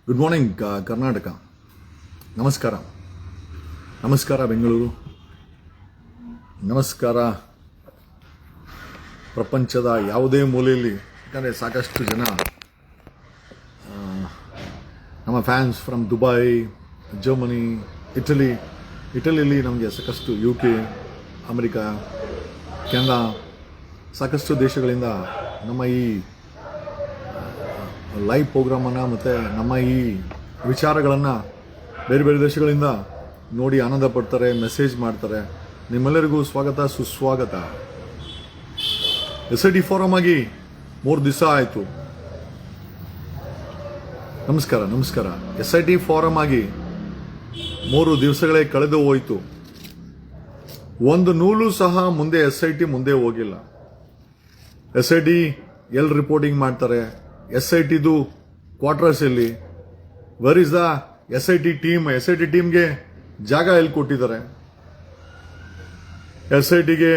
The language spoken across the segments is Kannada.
Good morning Karnataka. ನಮಸ್ಕಾರ. ನಮಸ್ಕಾರ ಬೆಂಗಳೂರು. ನಮಸ್ಕಾರ ಪ್ರಪಂಚದ ಯಾವುದೇ ಮೂಲೆಯಲ್ಲಿ. ಯಾಕಂದರೆ ಸಾಕಷ್ಟು ಜನ ನಮ್ಮ ಫ್ಯಾನ್ಸ್ ಫ್ರಮ್ ದುಬೈ, ಜರ್ಮನಿ, ಇಟಲಿಯಲ್ಲಿ ನಮಗೆ ಸಾಕಷ್ಟು UK, ಅಮೆರಿಕಾ, ಕೆನಡಾ ಸಾಕಷ್ಟು ದೇಶಗಳಿಂದ ನಮ್ಮ ಈ ಲೈವ್ ಪ್ರೋಗ್ರಾಮನ್ನು ಮತ್ತು ನಮ್ಮ ಈ ವಿಚಾರಗಳನ್ನು ಬೇರೆ ಬೇರೆ ದೇಶಗಳಿಂದ ನೋಡಿ ಆನಂದ ಪಡ್ತಾರೆ, ಮೆಸೇಜ್ ಮಾಡ್ತಾರೆ. ನಿಮ್ಮೆಲ್ಲರಿಗೂ ಸ್ವಾಗತ, ಸುಸ್ವಾಗತ. SIT ಫಾರಮ್ ಆಗಿ 3 ದಿವಸ ಆಯಿತು. ನಮಸ್ಕಾರ. SIT ಫಾರಮ್ ಆಗಿ 3 ದಿವಸಗಳೇ ಕಳೆದು ಹೋಯಿತು. ಒಂದು ನೂಲು ಸಹ ಮುಂದೆ SIT ಮುಂದೆ ಹೋಗಿಲ್ಲ. SIT ಎಲ್ಲಿ ರಿಪೋರ್ಟಿಂಗ್ ಮಾಡ್ತಾರೆ? SITದು ಕ್ವಾರ್ಟರ್ಸ್ ಎಲ್ಲಿ? Where is the SIT team? SIT ಟೀಮ್ಗೆ ಜಾಗ ಎಲ್ಲಿ ಕೊಟ್ಟಿದ್ದಾರೆ? SITಗೆ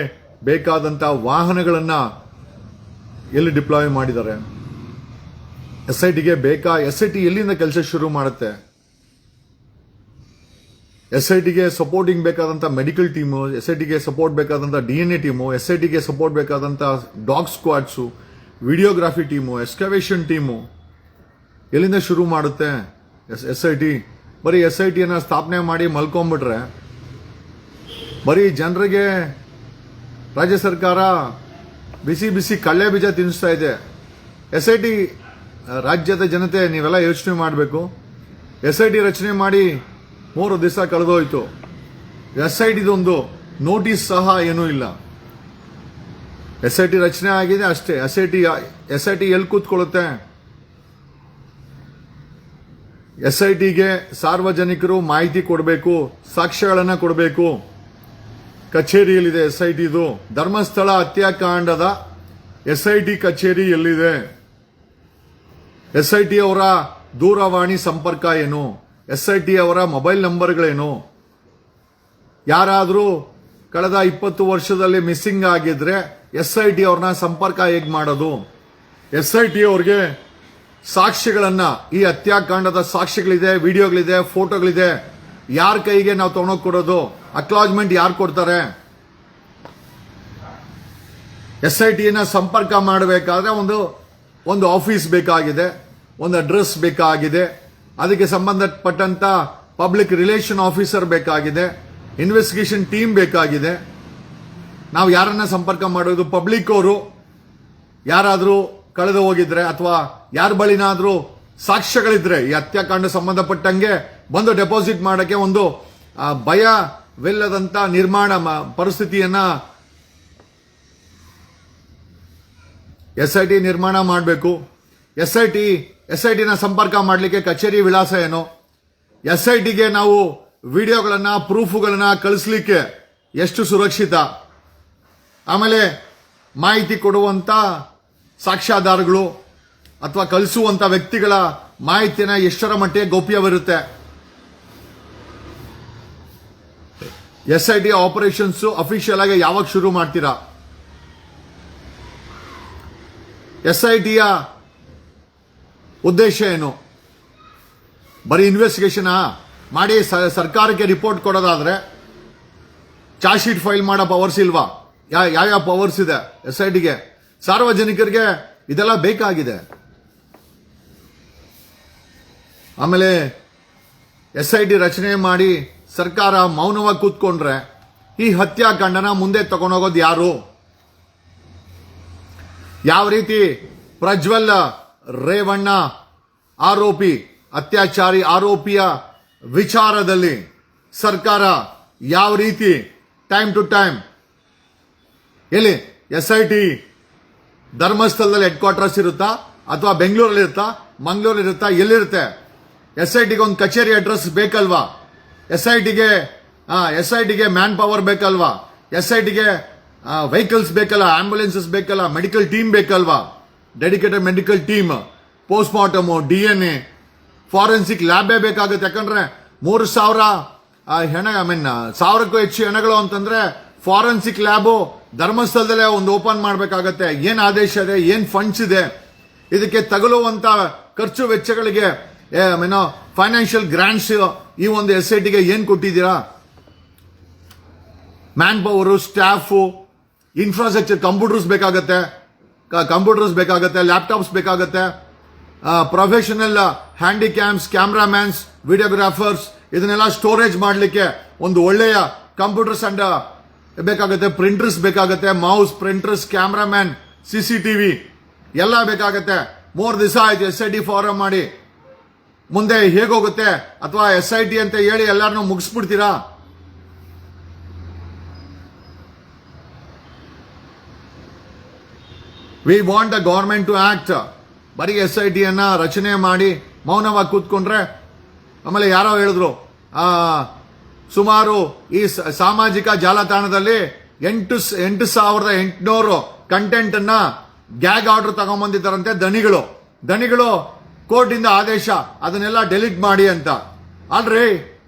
ಬೇಕಾದಂಥ ವಾಹನಗಳನ್ನು ಎಲ್ಲಿ ಡಿಪ್ಲಾಯ್ ಮಾಡಿದ್ದಾರೆ? SITಗೆ SIT ಎಲ್ಲಿಂದ ಕೆಲಸ ಶುರು ಮಾಡುತ್ತೆ? SITಗೆ ಸಪೋರ್ಟಿಂಗ್ ಬೇಕಾದಂಥ ಮೆಡಿಕಲ್ ಟೀಮು, SITಗೆ ಸಪೋರ್ಟ್ ಬೇಕಾದಂಥ DNA ಟೀಮು, SITಗೆ ಸಪೋರ್ಟ್ ಬೇಕಾದಂಥ dog squads, videography team, excavation team ಎಲ್ಲಿಂದ ಶುರು ಮಾಡುತ್ತೆ? SIT ಬರೀ SITಯನ್ನು ಸ್ಥಾಪನೆ ಮಾಡಿ ಮಲ್ಕೊಂಡ್ಬಿಟ್ರೆ ಬರೀ ಜನರಿಗೆ ರಾಜ್ಯ ಸರ್ಕಾರ ಬಿಸಿ ಕಳ್ಳೆ ಬೀಜ ತಿನ್ನಿಸ್ತಾ ಇದೆ. SIT ರಾಜ್ಯದ ಜನತೆ ನೀವೆಲ್ಲ ಯೋಚನೆ ಮಾಡಬೇಕು. SIT ರಚನೆ ಮಾಡಿ 3 ದಿವಸ ಕಳೆದೋಯ್ತು. SITದೊಂದು ನೋಟಿಸ್ ಸಹ ಏನೂ ಇಲ್ಲ. SIT ರಚನೆ ಆಗಿದೆ ಅಷ್ಟೇ. SIT ಎಲ್ಲಿ ಕೂತ್ಕೊಳ್ಳುತ್ತೆ? SITಗೆ ಸಾರ್ವಜನಿಕರು ಮಾಹಿತಿ ಕೊಡಬೇಕು, ಸಾಕ್ಷ್ಯಗಳನ್ನು ಕೊಡಬೇಕು. ಕಚೇರಿಯಲ್ಲಿದೆ SITದು. ಧರ್ಮಸ್ಥಳ ಹತ್ಯಾಕಾಂಡದ SIT ಕಚೇರಿ ಎಲ್ಲಿದೆ? SIT ಅವರ ದೂರವಾಣಿ ಸಂಪರ್ಕ ಏನು? SIT ಅವರ ಮೊಬೈಲ್ ನಂಬರ್ಗಳೇನು? ಯಾರಾದರೂ ಕಳೆದ 20 ವರ್ಷದಲ್ಲಿ ಮಿಸ್ಸಿಂಗ್ ಆಗಿದ್ರೆ SIT ಅವ್ರನ್ನ ಸಂಪರ್ಕ ಹೇಗೆ ಮಾಡೋದು? SIT ಅವ್ರಿಗೆ ಸಾಕ್ಷ್ಯಗಳನ್ನ, ಈ ಹತ್ಯಾಕಾಂಡದ ಸಾಕ್ಷ್ಯಗಳಿದೆ, ವಿಡಿಯೋಗಳಿದೆ, ಫೋಟೋಗಳಿದೆ, ಯಾರ ಕೈಗೆ ನಾವು ತಗೊಂಡೋಗಿ ಕೊಡೋದು? ಅಕ್ಲಾಜ್ಮೆಂಟ್ ಯಾರು ಕೊಡ್ತಾರೆ? SITನ ಸಂಪರ್ಕ ಮಾಡಬೇಕಾದ್ರೆ ಒಂದು ಆಫೀಸ್ ಬೇಕಾಗಿದೆ, ಒಂದು ಅಡ್ರೆಸ್ ಬೇಕಾಗಿದೆ, ಅದಕ್ಕೆ ಸಂಬಂಧಪಟ್ಟಂತ ಪಬ್ಲಿಕ್ ರಿಲೇಷನ್ ಆಫೀಸರ್ ಬೇಕಾಗಿದೆ, ಇನ್ವೆಸ್ಟಿಗೇಷನ್ ಟೀಮ್ ಬೇಕಾಗಿದೆ. ನಾವು ಯಾರನ್ನ ಸಂಪರ್ಕ ಮಾಡೋದು? ಪಬ್ಲಿಕ್ ಅವರು ಯಾರಾದರೂ ಕಳೆದು ಹೋಗಿದ್ರೆ ಅಥವಾ ಯಾರ ಬಳಿನಾದ್ರೂ ಸಾಕ್ಷ್ಯಗಳಿದ್ರೆ ಈ ಹತ್ಯಾಕಾಂಡ ಸಂಬಂಧಪಟ್ಟಂಗೆ ಬಂದು ಡೆಪಾಸಿಟ್ ಮಾಡಕ್ಕೆ ಒಂದು ಭಯವಿಲ್ಲದಂತ ನಿರ್ಮಾಣ ಪರಿಸ್ಥಿತಿಯನ್ನ SIT ನಿರ್ಮಾಣ ಮಾಡಬೇಕು. SITನ ಸಂಪರ್ಕ ಮಾಡಲಿಕ್ಕೆ ಕಚೇರಿ ವಿಳಾಸ ಏನು? SITಗೆ ನಾವು ವಿಡಿಯೋಗಳನ್ನ, ಪ್ರೂಫುಗಳನ್ನ ಕಳಿಸ್ಲಿಕ್ಕೆ ಎಷ್ಟು ಸುರಕ್ಷಿತ? ಆಮೇಲೆ ಮಾಹಿತಿ ಕೊಡುವಂತ ಸಾಕ್ಷ್ಯಾಧಾರಗಳು ಅಥವಾ ಕಳಿಸುವಂತ ವ್ಯಕ್ತಿಗಳ ಮಾಹಿತಿನ ಎಷ್ಟರ ಮಟ್ಟಿಗೆ ಗೌಪ್ಯವಿರುತ್ತೆ? SIT ಆಪರೇಷನ್ಸ್ ಅಫಿಷಿಯಲ್ ಆಗಿ ಯಾವಾಗ ಶುರು ಮಾಡ್ತೀರಾ? SITಯ ಉದ್ದೇಶ ಏನು? ಬರೀ ಇನ್ವೆಸ್ಟಿಗೇಷನ್ ಮಾಡಿ ಸರ್ಕಾರಕ್ಕೆ ರಿಪೋರ್ಟ್ ಕೊಡೋದಾದ್ರೆ ಚಾರ್ಜ್ ಶೀಟ್ ಫೈಲ್ ಮಾಡೋ ಪವರ್ಸ್ ಇಲ್ವಾ? ಯಾವ ಪವರ್ಸ್ ಇದೆ SITಗೆ? ಸಾರ್ವಜನಿಕರಿಗೆ ಇದೆಲ್ಲ ಬೇಕಾಗಿದೆ. ಆಮೇಲೆ SIT ರಚನೆ ಮಾಡಿ ಸರ್ಕಾರ ಮೌನವಾಗಿ ಕೂತ್ಕೊಂಡ್ರೆ ಈ ಹತ್ಯಾಕಾಂಡನ ಮುಂದೆ ತಗೊಂಡೋಗೋದು ಯಾರು? ಯಾವ ರೀತಿ ಪ್ರಜ್ವಲ್ ರೇವಣ್ಣ ಆರೋಪಿ, ಅತ್ಯಾಚಾರಿ ಆರೋಪಿಯ ವಿಚಾರದಲ್ಲಿ ಸರ್ಕಾರ ಯಾವ ರೀತಿ ಟೈಮ್ ಟು ಟೈಮ್ ಎಲ್ಲಿ SIT ಧರ್ಮಸ್ಥಳದಲ್ಲಿ ಹೆಡ್ ಕ್ವಾರ್ಟರ್ಸ್ ಇರುತ್ತಾ ಅಥವಾ ಬೆಂಗಳೂರಲ್ಲಿ ಇರುತ್ತಾ, ಮಂಗಳೂರಲ್ಲಿ ಇರುತ್ತಾ, ಎಲ್ಲಿರುತ್ತೆ? SITಗೆ ಒಂದು ಕಚೇರಿ ಅಡ್ರೆಸ್ ಬೇಕಲ್ವಾ? SITಗೆ ಮ್ಯಾನ್ ಪವರ್ ಬೇಕಲ್ವಾ? SITಗೆ ವೆಹಿಕಲ್ಸ್ ಬೇಕಲ್ಲ, ಆಂಬ್ಯುಲೆನ್ಸಸ್ ಬೇಕಲ್ಲ, ಮೆಡಿಕಲ್ ಟೀಮ್ ಬೇಕಲ್ವಾ? Dedicated medical team, post mortem, DNA, forensic ಲ್ಯಾಬೇ ಬೇಕಾಗುತ್ತೆ. ಯಾಕಂದ್ರೆ 1,000ಕ್ಕೂ ಹೆಚ್ಚು ಹೆಣಗಳು ಅಂತಂದ್ರೆ ಫಾರೆನ್ಸಿಕ್ ಲ್ಯಾಬು ಧರ್ಮಸ್ಥಳದಲ್ಲೇ ಒಂದು ಓಪನ್ ಮಾಡಬೇಕಾಗತ್ತೆ. ಏನ್ ಆದೇಶ ಇದೆ, ಏನ್ ಫಂಡ್ಸ್ ಇದೆ, ಇದಕ್ಕೆ ತಗಲುವಂತ ಖರ್ಚು ವೆಚ್ಚಗಳಿಗೆ ಏನೋ ಫೈನಾನ್ಷಿಯಲ್ ಗ್ರಾಂಟ್ಸ್ ಈ ಒಂದು SITಗೆ ಏನ್ ಕೊಟ್ಟಿದ್ದೀರಾ? Man power, staff, infrastructure, computers ಬೇಕಾಗತ್ತೆ, ಲ್ಯಾಪ್ಟಾಪ್ಸ್ ಬೇಕಾಗತ್ತೆ, ಪ್ರೊಫೆಷನಲ್ ಹ್ಯಾಂಡಿಕ್ಯಾಮ್ಸ್, ಕ್ಯಾಮ್ರಾಮ್ಯಾನ್ಸ್, ವಿಡಿಯೋಗ್ರಾಫರ್ಸ್, ಇದನ್ನೆಲ್ಲ ಸ್ಟೋರೇಜ್ ಮಾಡಲಿಕ್ಕೆ ಒಂದು ಒಳ್ಳೆಯ ಕಂಪ್ಯೂಟರ್ಸ್ ಅಂಡ್ ಬೇಕಾಗುತ್ತೆ, ಪ್ರಿಂಟರ್ಸ್ ಬೇಕಾಗುತ್ತೆ, ಮೌಸ್, ಪ್ರಿಂಟರ್ಸ್, ಕ್ಯಾಮ್ರಾಮ್ಯಾನ್, CCTV ಎಲ್ಲ ಬೇಕಾಗತ್ತೆ. 3 ದಿವಸ ಆಯ್ತು SIT ಫಾರಂ ಮಾಡಿ. ಮುಂದೆ ಹೇಗೋಗುತ್ತೆ? ಅಥವಾ SIT ಅಂತ ಹೇಳಿ ಎಲ್ಲಾರನ್ನೂ ಮುಗಿಸ್ಬಿಡ್ತೀರಾ? We want the government to act. ಬರೀ SIT ರಚನೆ ಮಾಡಿ ಮೌನವಾಗಿ ಕೂತ್ಕೊಂಡ್ರೆ, ಆಮೇಲೆ ಯಾರೋ ಹೇಳಿದ್ರು ಸುಮಾರು ಈ ಸಾಮಾಜಿಕ ಜಾಲತಾಣದಲ್ಲಿ 8,800 ಕಂಟೆಂಟ್ ಅನ್ನ ಗ್ಯಾಗ್ ಆರ್ಡರ್ ತಗೊಂಡ್ಬಂದಿದ್ದಾರಂತೆ ದಣಿಗಳು ಕೋರ್ಟ್ ಇಂದ ಆದೇಶ, ಅದನ್ನೆಲ್ಲ ಡೆಲೀಟ್ ಮಾಡಿ ಅಂತ. ಅಲ್ರಿ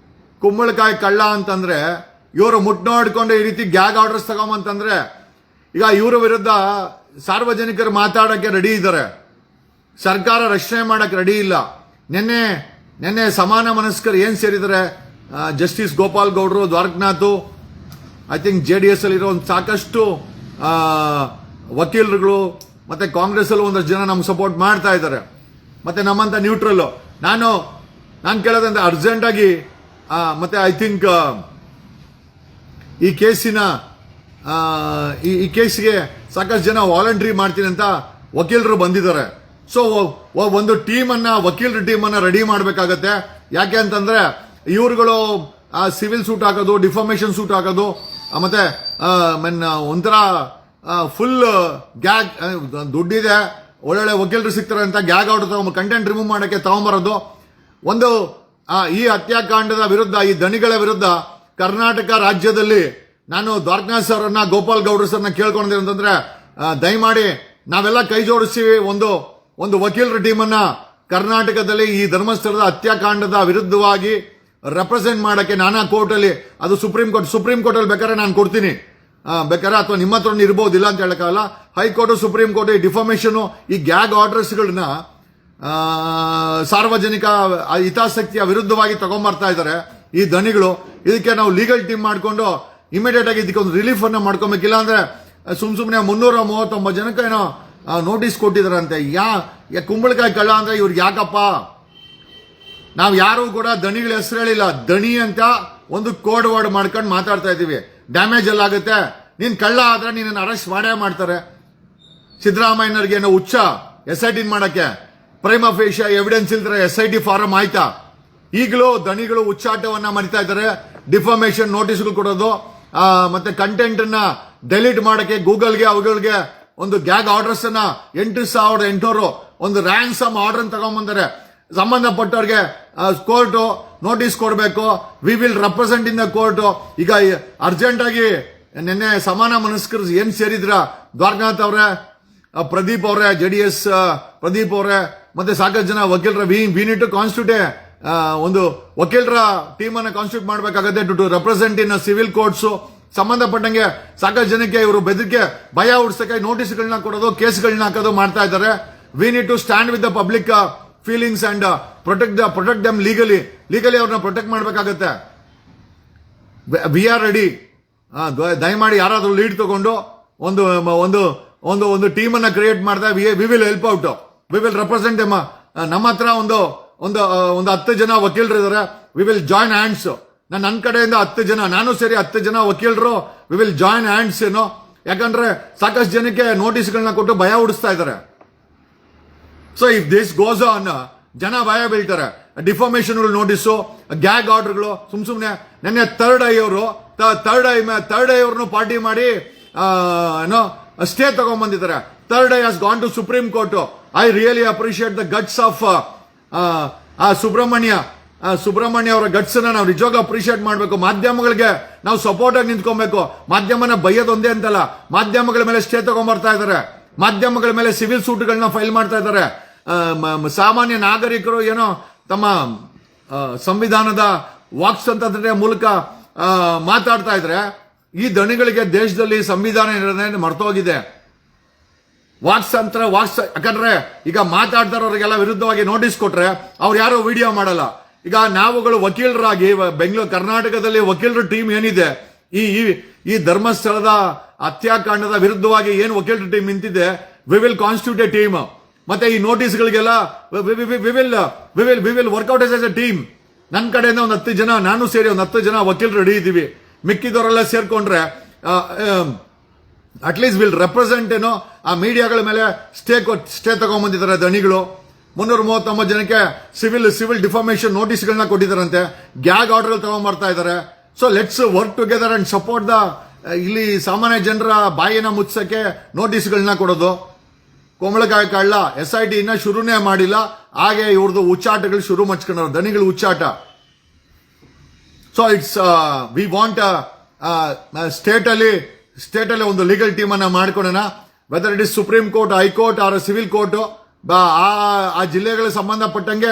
ಕುಂಬಳಕಾಯಿ ಕಳ್ಳ ಅಂತಂದ್ರೆ ಇವರು ಮುಟ್ನೋಡ್ಕೊಂಡು ಈ ರೀತಿ ಗ್ಯಾಗ್ ಆರ್ಡರ್ಸ್ ತಗೊಂಬಂತಂದ್ರೆ, ಈಗ ಇವರ ವಿರುದ್ಧ ಸಾರ್ವಜನಿಕರು ಮಾತಾಡಕ್ಕೆ ರೆಡಿ ಇದ್ದಾರೆ, ಸರ್ಕಾರ ರಕ್ಷಣೆ ಮಾಡಕ್ಕೆ ರೆಡಿ ಇಲ್ಲ. ನಿನ್ನೆ ಸಮಾನ ಮನಸ್ಕರು ಏನ್ ಸೇರಿದ್ದಾರೆ? ಜಸ್ಟಿಸ್ ಗೋಪಾಲ್ ಗೌಡ್ರು, ದ್ವಾರಕನಾಥ್, ಐ ಥಿಂಕ್ JDS ಅಲ್ಲಿ ಇರೋ ಸಾಕಷ್ಟು ವಕೀಲರುಗಳು, ಮತ್ತೆ ಕಾಂಗ್ರೆಸ್ ಅಲ್ಲಿ ಒಂದಷ್ಟು ಜನ ನಮ್ಗೆ ಸಪೋರ್ಟ್ ಮಾಡ್ತಾ ಇದ್ದಾರೆ, ಮತ್ತೆ ನಮ್ಮಂತ ನ್ಯೂಟ್ರಲ್. ನಾನು ಕೇಳೋದಂದ್ರೆ ಅರ್ಜೆಂಟ್ ಆಗಿ ಮತ್ತೆ ಐ ಥಿಂಕ್ ಈ ಕೇಸಿಗೆ ಸಾಕಷ್ಟು ಜನ ವಾಲಂಟ್ರಿ ಮಾಡ್ತೀನಿ ಅಂತ ವಕೀಲರು ಬಂದಿದ್ದಾರೆ. ಸೊ ಒಂದು ವಕೀಲರ ಟೀಮ್ ಅನ್ನ ರೆಡಿ ಮಾಡಬೇಕಾಗತ್ತೆ. ಯಾಕೆ ಅಂತಂದ್ರೆ ಇವ್ರುಗಳು ಸಿವಿಲ್ ಸೂಟ್ ಹಾಕೋದು, ಡಿಫಾಮೇಶನ್ ಸೂಟ್ ಹಾಕೋದು, ಮತ್ತೆ ಒಂಥರ ಫುಲ್ ಗ್ಯಾಗ್, ದುಡ್ಡಿದೆ, ಒಳ್ಳೊಳ್ಳೆ ವಕೀಲರು ಸಿಗ್ತಾರೆ ಅಂತ ಗ್ಯಾಗ್ ಆರ್ಡರ್ ಕಂಟೆಂಟ್ ರಿಮೂವ್ ಮಾಡಕ್ಕೆ ತಗೊಂಬರೋದು. ಒಂದು ಈ ಹತ್ಯಾಕಾಂಡದ ವಿರುದ್ಧ, ಈ ದಣಿಗಳ ವಿರುದ್ಧ ಕರ್ನಾಟಕ ರಾಜ್ಯದಲ್ಲಿ ನಾನು ದ್ವಾರಕನಾಥ್ ಸರ್ನ, ಗೋಪಾಲ್ ಗೌಡ್ರ ಸರ್ನ ಕೇಳ್ಕೊಂಡಿದ್ದೀನಿ ಅಂತಂದ್ರೆ, ದಯಮಾಡಿ ನಾವೆಲ್ಲ ಕೈ ಜೋಡಿಸ್ತೀವಿ. ಒಂದು ವಕೀಲರ ಟೀಮ್ ಅನ್ನ ಕರ್ನಾಟಕದಲ್ಲಿ ಈ ಧರ್ಮಸ್ಥಳದ ಹತ್ಯಾಕಾಂಡದ ವಿರುದ್ಧವಾಗಿ ರೆಪ್ರೆಸೆಂಟ್ ಮಾಡಕ್ಕೆ ನಾನಾ ಕೋರ್ಟ್ ಅಲ್ಲಿ, ಅದು ಸುಪ್ರೀಂ ಕೋರ್ಟ್ ಅಲ್ಲಿ ಬೇಕಾದ್ರೆ ನಾನು ಕೊಡ್ತೀನಿ, ಬೇಕಾದ್ರೆ, ಅಥವಾ ನಿಮ್ಮ ಹತ್ರ ಇರ್ಬೋದಿಲ್ಲ ಅಂತ ಹೇಳಕ್ಕಾಗಲ್ಲ. ಹೈಕೋರ್ಟ್, ಸುಪ್ರೀಂ ಕೋರ್ಟ್ ಈ ಡಿಫಾಮೇಶನ್, ಈ ಗ್ಯಾಗ್ ಆರ್ಡರ್ಸ್ ಗಳನ್ನ ಸಾರ್ವಜನಿಕ ಹಿತಾಸಕ್ತಿಯ ವಿರುದ್ಧವಾಗಿ ತಗೊಂಡ್ಬರ್ತಾ ಇದ್ದಾರೆ ಈ ದಣಿಗಳು. ಇದಕ್ಕೆ ನಾವು ಲೀಗಲ್ ಟೀಮ್ ಮಾಡ್ಕೊಂಡು ಇಮಿಡಿಯೇಟ್ ಆಗಿ ಇದಕ್ಕೆ ಒಂದು ರಿಲೀಫ್ ಅನ್ನ ಮಾಡ್ಕೊಬೇಕಿಲ್ಲ ಅಂದ್ರೆ ಸುಮ್ನೆ 339 ಜನಕ್ಕೆ ಏನೋ ನೋಟಿಸ್ ಕೊಟ್ಟಿದಾರಂತೆ. ಕುಂಬಳಕಾಯಿ ಕಳ್ಳ ಅಂದ್ರೆ ಇವ್ರಿಗೆ ಯಾಕಪ್ಪ? ನಾವು ಯಾರು ಕೂಡ ದಣಿಗಳ ಹೆಸರು ಹೇಳಿಲ್ಲ. ದಣಿ ಅಂತ ಒಂದು ಕೋಡ್ ವರ್ಡ್ ಮಾಡ್ಕೊಂಡು ಮಾತಾಡ್ತಾ ಇದೀವಿ. ಡ್ಯಾಮೇಜ್ ಎಲ್ಲ ಆಗುತ್ತೆ. ನೀನ್ ಕಳ್ಳ ಆದ್ರೆ ನೀನನ್ನು ಅರೆಸ್ಟ್ ಮಾಡೇ ಮಾಡ್ತಾರೆ. ಸಿದ್ದರಾಮಯ್ಯನವ್ರಿಗೆ ಏನೋ ಹುಚ್ಚ SIT ಮಾಡಕ್ಕೆ? ಪ್ರೈಮಾ ಫೇಶಿಯಾ ಎವಿಡೆನ್ಸ್ ಇಲ್ದ್ರೆ SIT ಫಾರಂ ಆಯ್ತಾ? ಈಗಲೂ ದಣಿಗಳು ಹುಚ್ಚಾಟವನ್ನ ಮರಿತಾ ಇದ್ದಾರೆ. ಡಿಫಾಮೇಶನ್ ನೋಟಿಸ್ಗಳು ಕೊಡೋದು, ಮತ್ತೆ ಕಂಟೆಂಟ್ ಅನ್ನ ಡೆಲೀಟ್ ಮಾಡಕ್ಕೆ ಗೂಗಲ್ಗೆ ಅವುಗಳಿಗೆ ಒಂದು ಗ್ಯಾಗ್ ಆರ್ಡರ್ಸ್ ಅನ್ನ 8,800 ಒಂದು ರ್ಯಾನ್ಸಮ್ ಆರ್ಡರ್ ತಗೊಂಡ್ಬಂದರೆ ಸಂಬಂಧಪಟ್ಟವ್ರಿಗೆ ಕೋರ್ಟ್ ನೋಟಿಸ್ ಕೊಡಬೇಕು. V will represent in the court. ಈಗ ಅರ್ಜೆಂಟ್ ಆಗಿ ನಿನ್ನೆ ಸಮಾನ ಮನಸ್ಕರು ಏನ್ ಸೇರಿದ್ರ, ದ್ವಾರಕನಾಥ್ ಅವರೇ, ಪ್ರದೀಪ್ ಅವರೇ, JDS ಪ್ರದೀಪ್ ಅವರೇ, ಮತ್ತೆ ಸಾಕಷ್ಟು ಜನ ವಕೀಲರ, ವಿ ನೀಡ್ ಟು ಕಾನ್ಸ್ಟಿಟ್ಯೂಟ್ ಒಂದು ವಕೀಲರ ಟೀಮ್ ಅನ್ನ ಕಾನ್ಸ್ಟಿಟ್ಯೂಟ್ ಮಾಡಬೇಕಾಗುತ್ತೆ to represent in civil courts. ಸಂಬಂಧಪಟ್ಟಂಗೆ ಸಾಕಷ್ಟು ಜನಕ್ಕೆ ಇವರು ಬೆದರಿಕೆ, ಭಯ ಹುಡ್ಸಕ್ಕೆ ನೋಟಿಸ್ಗಳನ್ನ ಕೊಡೋದು, ಕೇಸ್ಗಳನ್ನ ಹಾಕೋದು ಮಾಡ್ತಾ ಇದ್ದಾರೆ. We need to stand with the public feelings and protect them legally ಅವ್ರನ್ನ ಪ್ರೊಟೆಕ್ಟ್ ಮಾಡಬೇಕಾಗತ್ತೆ. We are ready. ದಯಮಾಡಿ ಯಾರಾದ್ರೂ ಲೀಡ್ ತಗೊಂಡು ಒಂದು ಒಂದು ಒಂದು ಒಂದು ಟೀಮ್ ಅನ್ನ ಕ್ರಿಯೇಟ್ ಮಾಡ್ತಾ V will help out. V will represent them. ನಮ್ಮ ಹತ್ರ ಒಂದು 10 ಜನ ವಕೀಲರು ಇದಾರೆ. We will join hands. ನನ್ನ ಕಡೆಯಿಂದ 10 ಜನ, ನಾನು ಸೇರಿ 10 ಜನ ವಕೀಲರು, ವಿ ವಿಲ್ ಜಾಯಿನ್ ಹ್ಯಾಂಡ್ಸ್. ಏನೋ ಯಾಕಂದ್ರೆ ಸಾಕಷ್ಟು ಜನಕ್ಕೆ ನೋಟಿಸ್ಗಳನ್ನ ಕೊಟ್ಟು ಭಯ ಹುಡಿಸ್ತಾ ಇದ್ದಾರೆ. So if this goes on, ಜನ ಭಯ ಬೀಳ್ತಾರೆ. ಡಿಫಾಮೇಶನ್ ನೋಟಿಸು, ಗ್ಯಾಗ್ ಆರ್ಡರ್ಗಳು, ಸುಮ್ನೆ ನೆನ್ನೆ ಥರ್ಡ್ ಐ ಅವ್ರನ್ನು ಪಾರ್ಟಿ ಮಾಡಿ ಏನೋ ಸ್ಟೇ ತಗೊಂಡ್ಬಂದಿದ್ದಾರೆ. Third I has gone to supreme court. I really appreciate the guts of Subrahmanya ಅವರ ಗಟ್ಸ್ ಅನ್ನ ನಾವು ನಿಜವಾಗ್ಲೂ ಅಪ್ರಿಶಿಯೇಟ್ ಮಾಡಬೇಕು. ಮಾಧ್ಯಮಗಳಿಗೆ ನಾವು ಸಪೋರ್ಟ್ ಆಗಿ ನಿಂತ್ಕೊಬೇಕು. ಮಾಧ್ಯಮನ ಬೈಯೋದೊಂದೇ ಅಂತಲ್ಲ, ಮಾಧ್ಯಮಗಳ ಮೇಲೆ ಸ್ಟೇ ತಗೊಂಡ್ಬರ್ತಾ ಇದ್ದಾರೆ, ಮಾಧ್ಯಮಗಳ ಮೇಲೆ ಸಿವಿಲ್ ಸೂಟ್ಗಳನ್ನ ಫೈಲ್ ಮಾಡ್ತಾ ಇದ್ದಾರೆ. ಸಾಮಾನ್ಯ ನಾಗರಿಕರು ಏನೋ ತಮ್ಮ ಸಂವಿಧಾನದ ವಾಕ್ ಸ್ವಾತಂತ್ರ್ಯ ಮೂಲಕ ಮಾತಾಡ್ತಾ ಇದ್ರೆ, ಈ ದಣಿಗಳಿಗೆ ದೇಶದಲ್ಲಿ ಸಂವಿಧಾನ ಮರ್ತೋಗಿದೆ. ಯಾಕಂದ್ರೆ ಈಗ ಮಾತಾಡ್ತಾರವ್ರಿಗೆಲ್ಲ ವಿರುದ್ಧವಾಗಿ ನೋಟಿಸ್ ಕೊಟ್ರೆ ಅವ್ರು ಯಾರು ವಿಡಿಯೋ ಮಾಡಲ್ಲ. ಈಗ ನಾವುಗಳು ವಕೀಲರಾಗಿ ಬೆಂಗಳೂರು ಕರ್ನಾಟಕದಲ್ಲಿ ವಕೀಲರ ಟೀಮ್ ಏನಿದೆ, ಈ ಧರ್ಮಸ್ಥಳದ ಹತ್ಯಾಕಾಂಡದ ವಿರುದ್ಧವಾಗಿ ಏನು ವಕೀಲರ ಟೀಮ್ ನಿಂತಿದೆ, we will constitute a team. ಮತ್ತೆ ಈ ನೋಟಿಸ್ಗಳಿಗೆಲ್ಲ we will work out as a team. ನನ್ನ ಕಡೆಯಿಂದ ಒಂದು 10 ಜನ, ನಾನು ಸೇರಿ ಒಂದು 10 ಜನ ವಕೀಲರು ರೆಡಿ ಇದ್ದೀವಿ. ಮಿಕ್ಕಿದವರೆಲ್ಲ ಸೇರ್ಕೊಂಡ್ರೆ ಅಟ್ಲೀಸ್ಟ್ ವಿಲ್ ರೆಪ್ರೆಸೆಂಟ್ ಏನೋ ಆ ಮೀಡಿಯಾಗಳ ಮೇಲೆ ಸ್ಟೇ ತಗೊಂಡ್ಬಂದಿದ್ದಾರೆ ದಣಿಗಳು. 339 ಜನಕ್ಕೆ ಸಿವಿಲ್ ಡಿಫಾರ್ಮೇಶನ್ ನೋಟಿಸ್ಗಳನ್ನ ಕೊಟ್ಟಿದ್ದಾರಂತೆ, ಗ್ಯಾಗ್ ಆರ್ಡರ್ ತಗೊಂಡ್ಬರ್ತಾ ಇದ್ದಾರೆ. So let's work together and support ಇಲ್ಲಿ ಸಾಮಾನ್ಯ ಜನರ ಬಾಯಿನ ಮುಚ್ಚಕ್ಕೆ ನೋಟಿಸ್ಗಳನ್ನ ಕೊಡೋದು. ಕುಂಬಳಕಾಯಿ ಕಳ್ಳ SIT ಇನ್ನ ಶುರುನೇ ಮಾಡಿಲ್ಲ, ಹಾಗೆ ಇವ್ರದ್ದು ಉಚ್ಚಾಟಗಳು ಶುರು ಮಚ್ಕೊಂಡ್ರು, ದನಿಗಳು ಉಚ್ಚಾಟ. So it's we want state ಅಲ್ಲಿ ಒಂದು ಲೀಗಲ್ ಟೀಮ್ ಅನ್ನ ಮಾಡ್ಕೊಳ್ಳೋಣ. Whether it is supreme court, high court or civil court, ಆ ಜಿಲ್ಲೆಗಳಿಗೆ ಸಂಬಂಧಪಟ್ಟಂಗೆ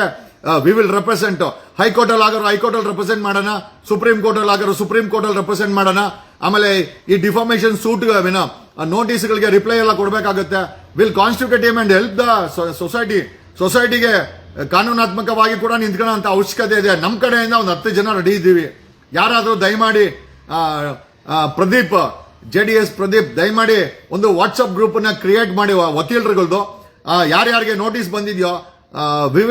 ವಿ ವಿಲ್ ರೆಪ್ರೆಸೆಂಟ್. ಹೈಕೋರ್ಟ್ ಅಲ್ಲಿ ಆಗೋರು ಹೈಕೋರ್ಟ್ ಅಲ್ಲಿ ರೆಪ್ರೆಸೆಂಟ್ ಮಾಡೋಣ, ಸುಪ್ರೀಂ ಕೋರ್ಟ್ ಅಲ್ಲಿ ಆಗೋರು ಸುಪ್ರೀಂ ಕೋರ್ಟ್ ಅಲ್ಲಿ ರೆಪ್ರೆಸೆಂಟ್ ಮಾಡೋಣ. ಆಮೇಲೆ ಈ ಡಿಫಾರ್ಮೇಶನ್ ಸೂಟ್ ನೋಟಿಸ್ಗಳಿಗೆ ರಿಪ್ಲೈ ಎಲ್ಲ ಕೊಡಬೇಕಾಗುತ್ತೆ. Will constitute team and help the ಸೊಸೈಟಿಗೆ ಕಾನೂನಾತ್ಮಕವಾಗಿ ಕೂಡ ನಿಂತ್ಕೊಳ್ಳೋ ಅಂತ ಅವಶ್ಯಕತೆ ಇದೆ. ನಮ್ಮ ಕಡೆಯಿಂದ ಒಂದು 10 ಜನ ರೆಡಿ ಇದ್ದೀವಿ. ಯಾರಾದರೂ ದಯಮಾಡಿ ಪ್ರದೀಪ್ JDS ಪ್ರದೀಪ್ ದಯಮಾಡಿ ಒಂದು ವಾಟ್ಸ್ಆಪ್ ಗ್ರೂಪ್ ಅನ್ನ ಕ್ರಿಯೇಟ್ ಮಾಡಿ ವಕೀಲರುಗಳದ್ದು. ಯಾರ್ಯಾರಿಗೆ ನೋಟಿಸ್ ಬಂದಿದೆಯೋ ವಿ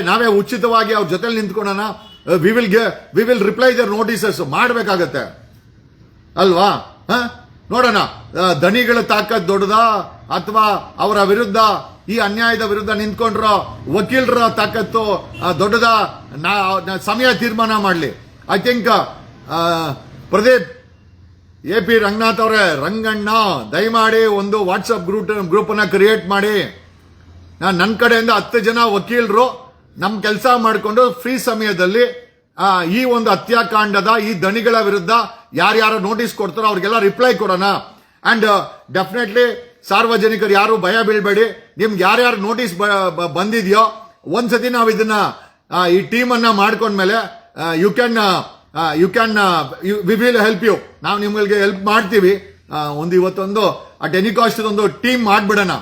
ನಾವೇ ಉಚಿತವಾಗಿ ಅವ್ರ ಜೊತೆ ನಿಂತ್ಕೊಳ್ಳೋಣ. We will reply their notices ಮಾಡಬೇಕಾಗತ್ತೆ ಅಲ್ವಾ? ನೋಡೋಣ ದಣಿಗಳ ತಾಕತ್ ದೊಡ್ಡದಾ ಅಥವಾ ಅವರ ವಿರುದ್ಧ ಈ ಅನ್ಯಾಯದ ವಿರುದ್ಧ ನಿಂತ್ಕೊಂಡ್ರ ವಕೀಲರ ತಾಕತ್ತು ದೊಡ್ಡದಾ? ಸಮಯ ತೀರ್ಮಾನ ಮಾಡಲಿ. I think Pradeep AP Ranganath ಅವರೇ, ರಂಗಣ್ಣ ದಯಮಾಡಿ ಒಂದು ವಾಟ್ಸ್ಆಪ್ ಗ್ರೂಪ್ ಅನ್ನ ಕ್ರಿಯೇಟ್ ಮಾಡಿ. ನನ್ನ ಕಡೆಯಿಂದ 10 ಜನ ವಕೀಲರು ನಮ್ಮ ಕೆಲಸ ಮಾಡಿಕೊಂಡು ಫ್ರೀ ಸಮಯದಲ್ಲಿ ಈ ಒಂದು ಹತ್ಯಾಕಾಂಡದ ಈ ದಣಿಗಳ ವಿರುದ್ಧ ಯಾರ್ಯಾರು ನೋಟಿಸ್ ಕೊಡ್ತಾರೋ ಅವ್ರಿಗೆಲ್ಲ ರಿಪ್ಲೈ ಕೊಡೋಣ. ಅಂಡ್ ಡೆಫಿನೆಟ್ಲಿ ಸಾರ್ವಜನಿಕರು ಯಾರು ಭಯ ಬೀಳ್ಬೇಡಿ. ನಿಮ್ಗೆ ಯಾರ್ಯಾರು ನೋಟಿಸ್ ಬಂದಿದೆಯೋ ಒಂದ್ಸತಿ ನಾವು ಇದನ್ನ ಈ ಟೀಮ್ ಅನ್ನ ಮಾಡ್ಕೊಂಡ್ಮೇಲೆ you can we will help you. ನಾವು ನಿಮ್ಗಳಿಗೆ ಹೆಲ್ಪ್ ಮಾಡ್ತೀವಿ. ಇವತ್ತೊಂದು ಅಟ್ ಎನಿ ಕಾಸ್ಟ್ ಒಂದು ಟೀಮ್ ಮಾಡ್ಬಿಡೋಣ.